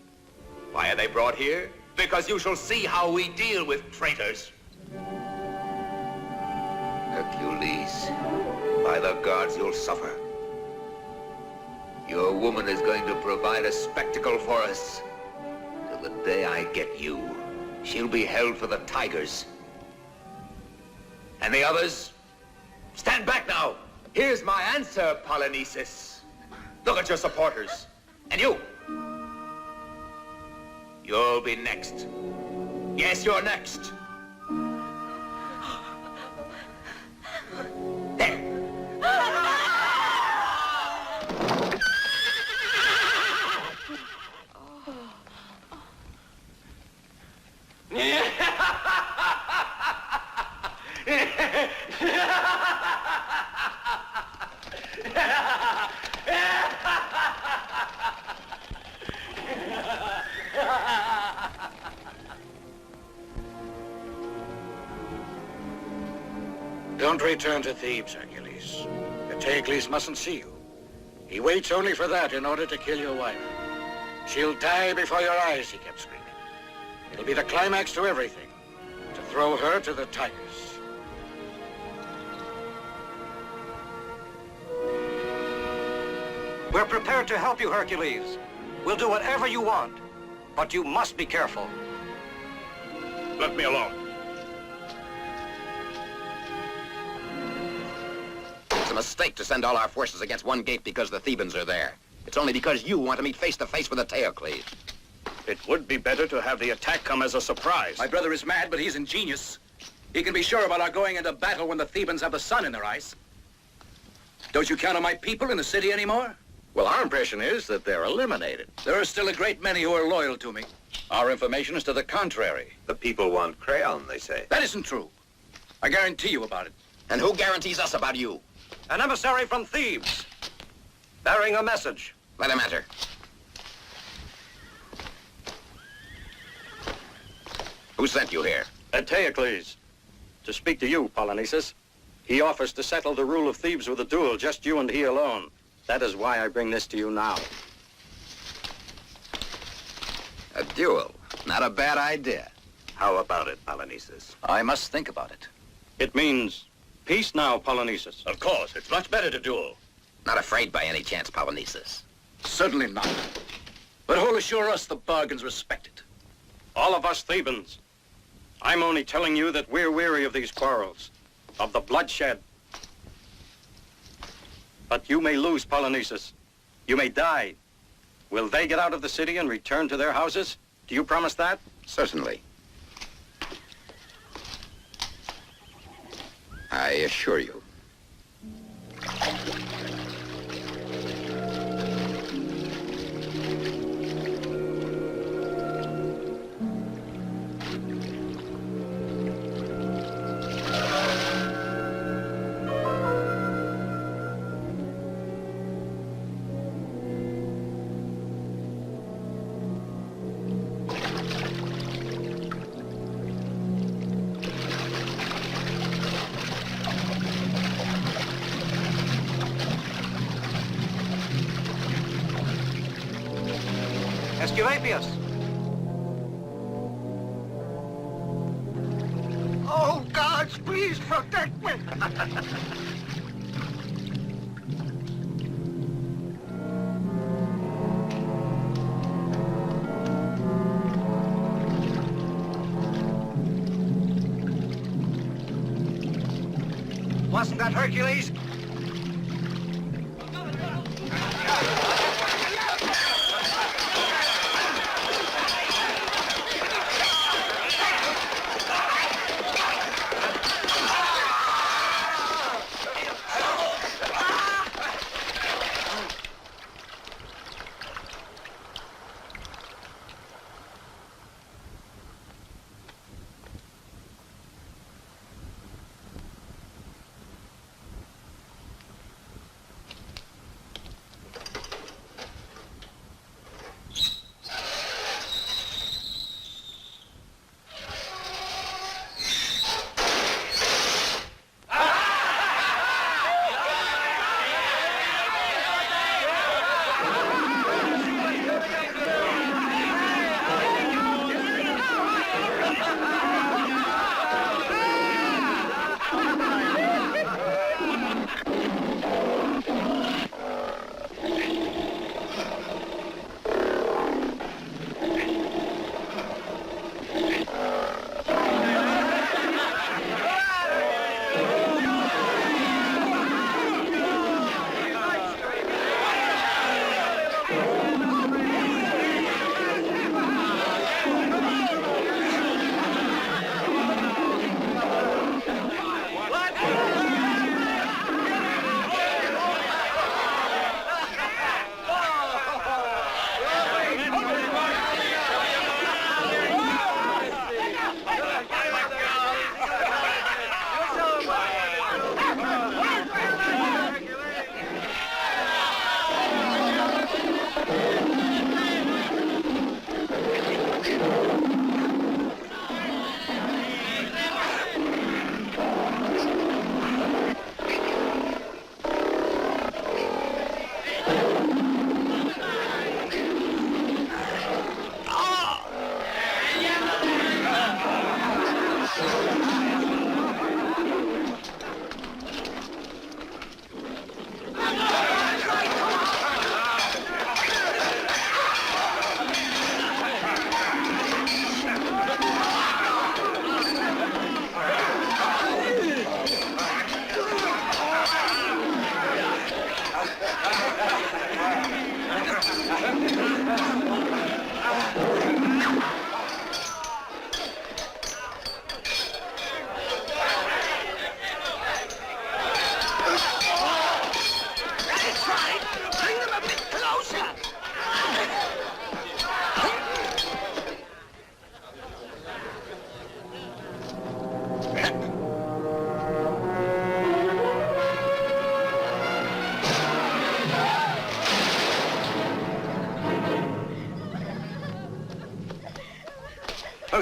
Why are they brought here? Because you shall see how we deal with traitors. Hercules, by the gods, you'll suffer. Your woman is going to provide a spectacle for us. Till the day I get you, she'll be held for the tigers. And the others? Stand back now. Here's my answer, Polynices. Look at your supporters. And you. You'll be next. Yes, you're next. There. Don't return to Thebes, Hercules. Eteocles mustn't see you. He waits only for that in order to kill your wife. She'll die before your eyes, he kept screaming. It'll be the climax to everything, to throw her to the tigers. We're prepared to help you, Hercules. We'll do whatever you want, but you must be careful. Let me alone. It's a mistake to send all our forces against one gate because the Thebans are there. It's only because you want to meet face to face with the Teocles. It would be better to have the attack come as a surprise. My brother is mad, but he's ingenious. He can be sure about our going into battle when the Thebans have the sun in their eyes. Don't you count on my people in the city anymore? Well, our impression is that they're eliminated. There are still a great many who are loyal to me. Our information is to the contrary. The people want crayon, they say. That isn't true. I guarantee you about it. And who guarantees us about you? An emissary from Thebes, bearing a message. Let him enter. Who sent you here? Teocles, to speak to you, Polynices. He offers to settle the rule of Thebes with a duel, just you and he alone. That is why I bring this to you now. A duel. Not a bad idea. How about it, Polynices? I must think about it. It means peace now, Polynices. Of course, it's much better to duel. Not afraid by any chance, Polynices. Certainly not. But who'll assure us the bargain's respected? All of us Thebans. I'm only telling you that we're weary of these quarrels, of the bloodshed. But you may lose, Polynices. You may die. Will they get out of the city and return to their houses? Do you promise that? Certainly. I assure you. Esculapius! Oh, gods, please protect me! Wasn't that Hercules?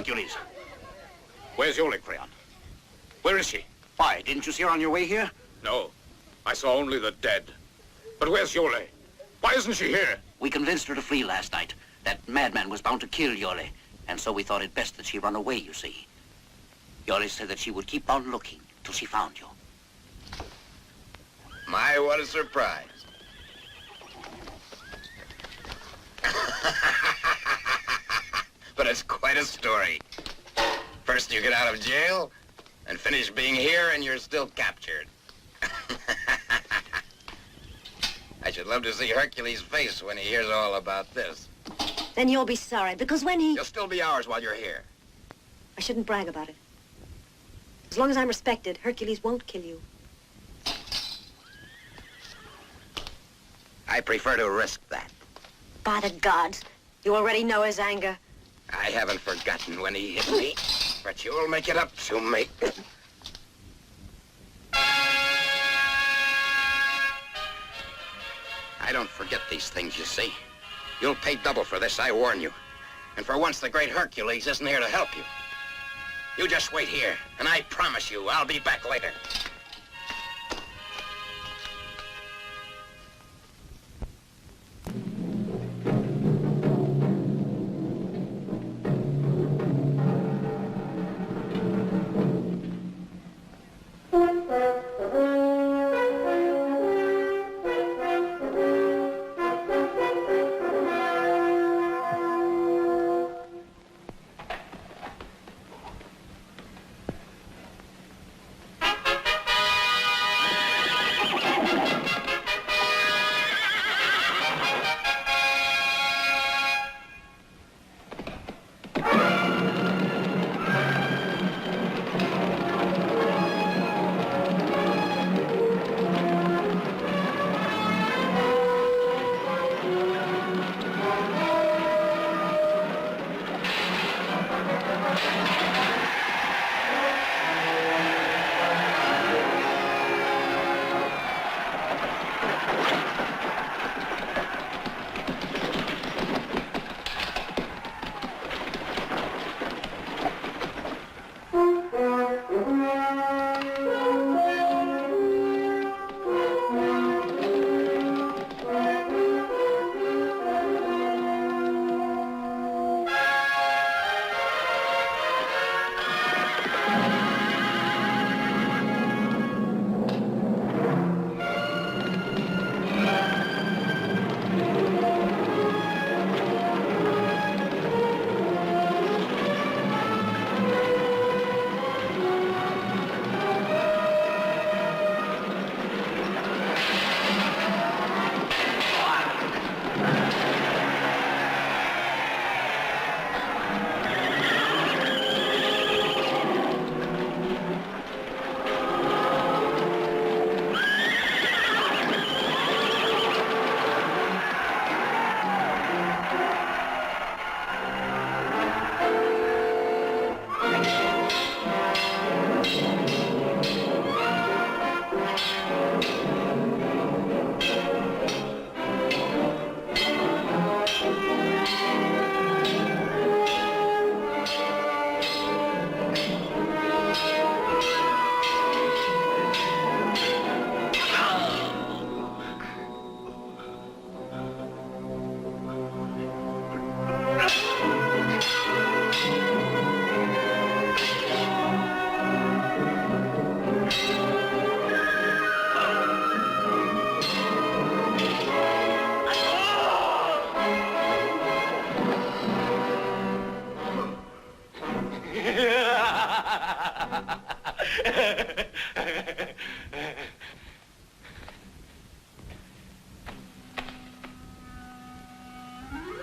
Hercules. Where's Iole, Creon? Where is she? Why, didn't you see her on your way here? No, I saw only the dead. But where's Iole? Why isn't she here? We convinced her to flee last night. That madman was bound to kill Iole, and so we thought it best that she run away, you see. Iole said that she would keep on looking till she found you. My, what a surprise. But it's quite a story. First you get out of jail, and finish being here, and you're still captured. I should love to see Hercules' face when he hears all about this. Then you'll be sorry, because when he... You'll still be ours while you're here. I shouldn't brag about it. As long as I'm respected, Hercules won't kill you. I prefer to risk that. By the gods, you already know his anger. I haven't forgotten when he hit me, but you'll make it up to me. I don't forget these things, you see. You'll pay double for this, I warn you. And for once, the great Hercules isn't here to help you. You just wait here, and I promise you, I'll be back later.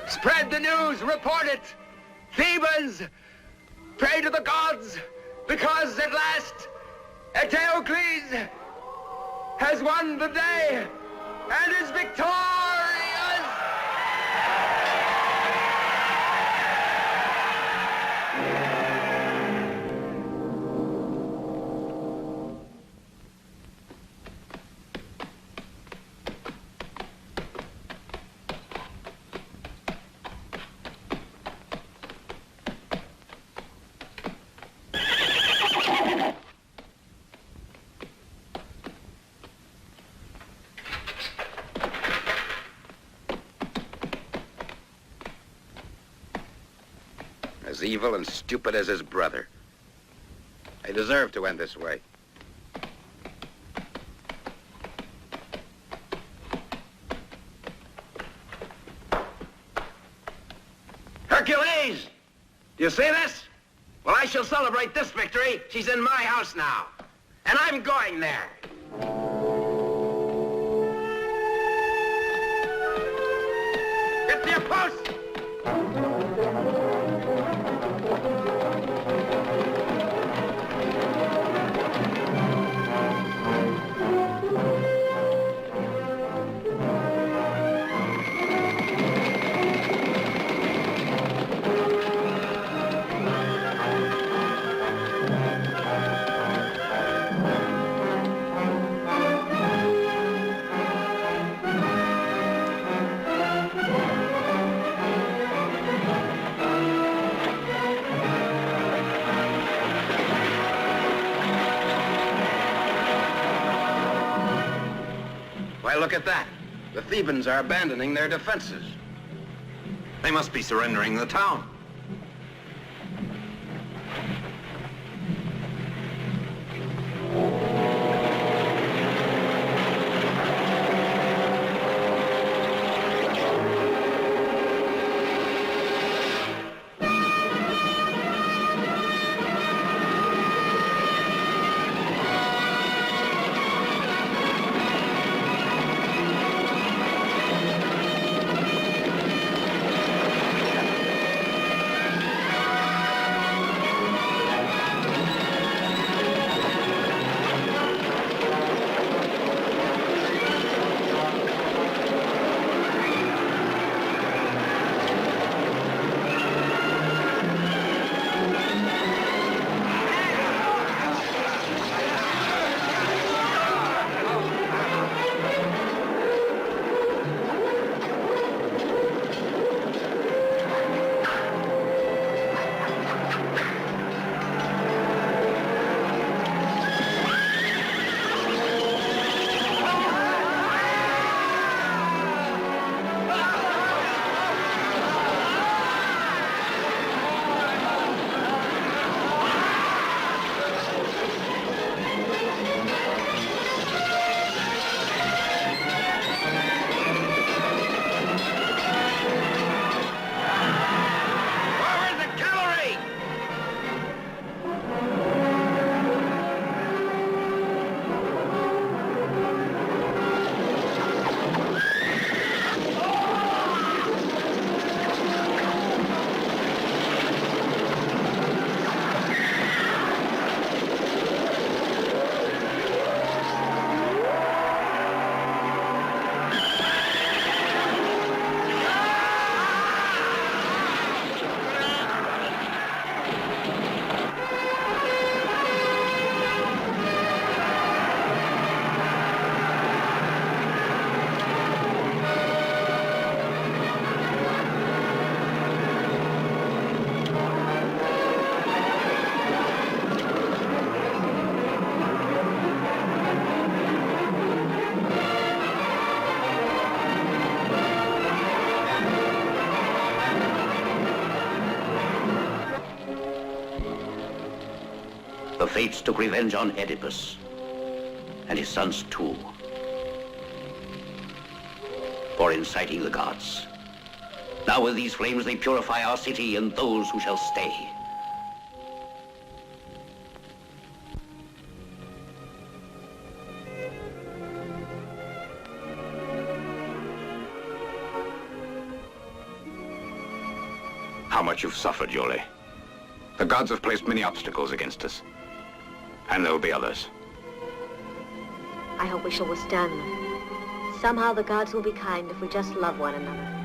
Spread the news, report it! Thebans, pray to the gods, because at last Hercules has won the day and is victorious! as evil and stupid as his brother. They deserve to end this way. Hercules! Do you see this? Well, I shall celebrate this victory. She's in my house now. And I'm going there. Get to your post! Why, look at that. The Thebans are abandoning their defenses. They must be surrendering the town. The Fates took revenge on Oedipus and his sons too for inciting the gods. Now with these flames they purify our city and those who shall stay. How much you've suffered, Iole. The gods have placed many obstacles against us. And there'll be others. I hope we shall withstand them. Somehow the gods will be kind if we just love one another.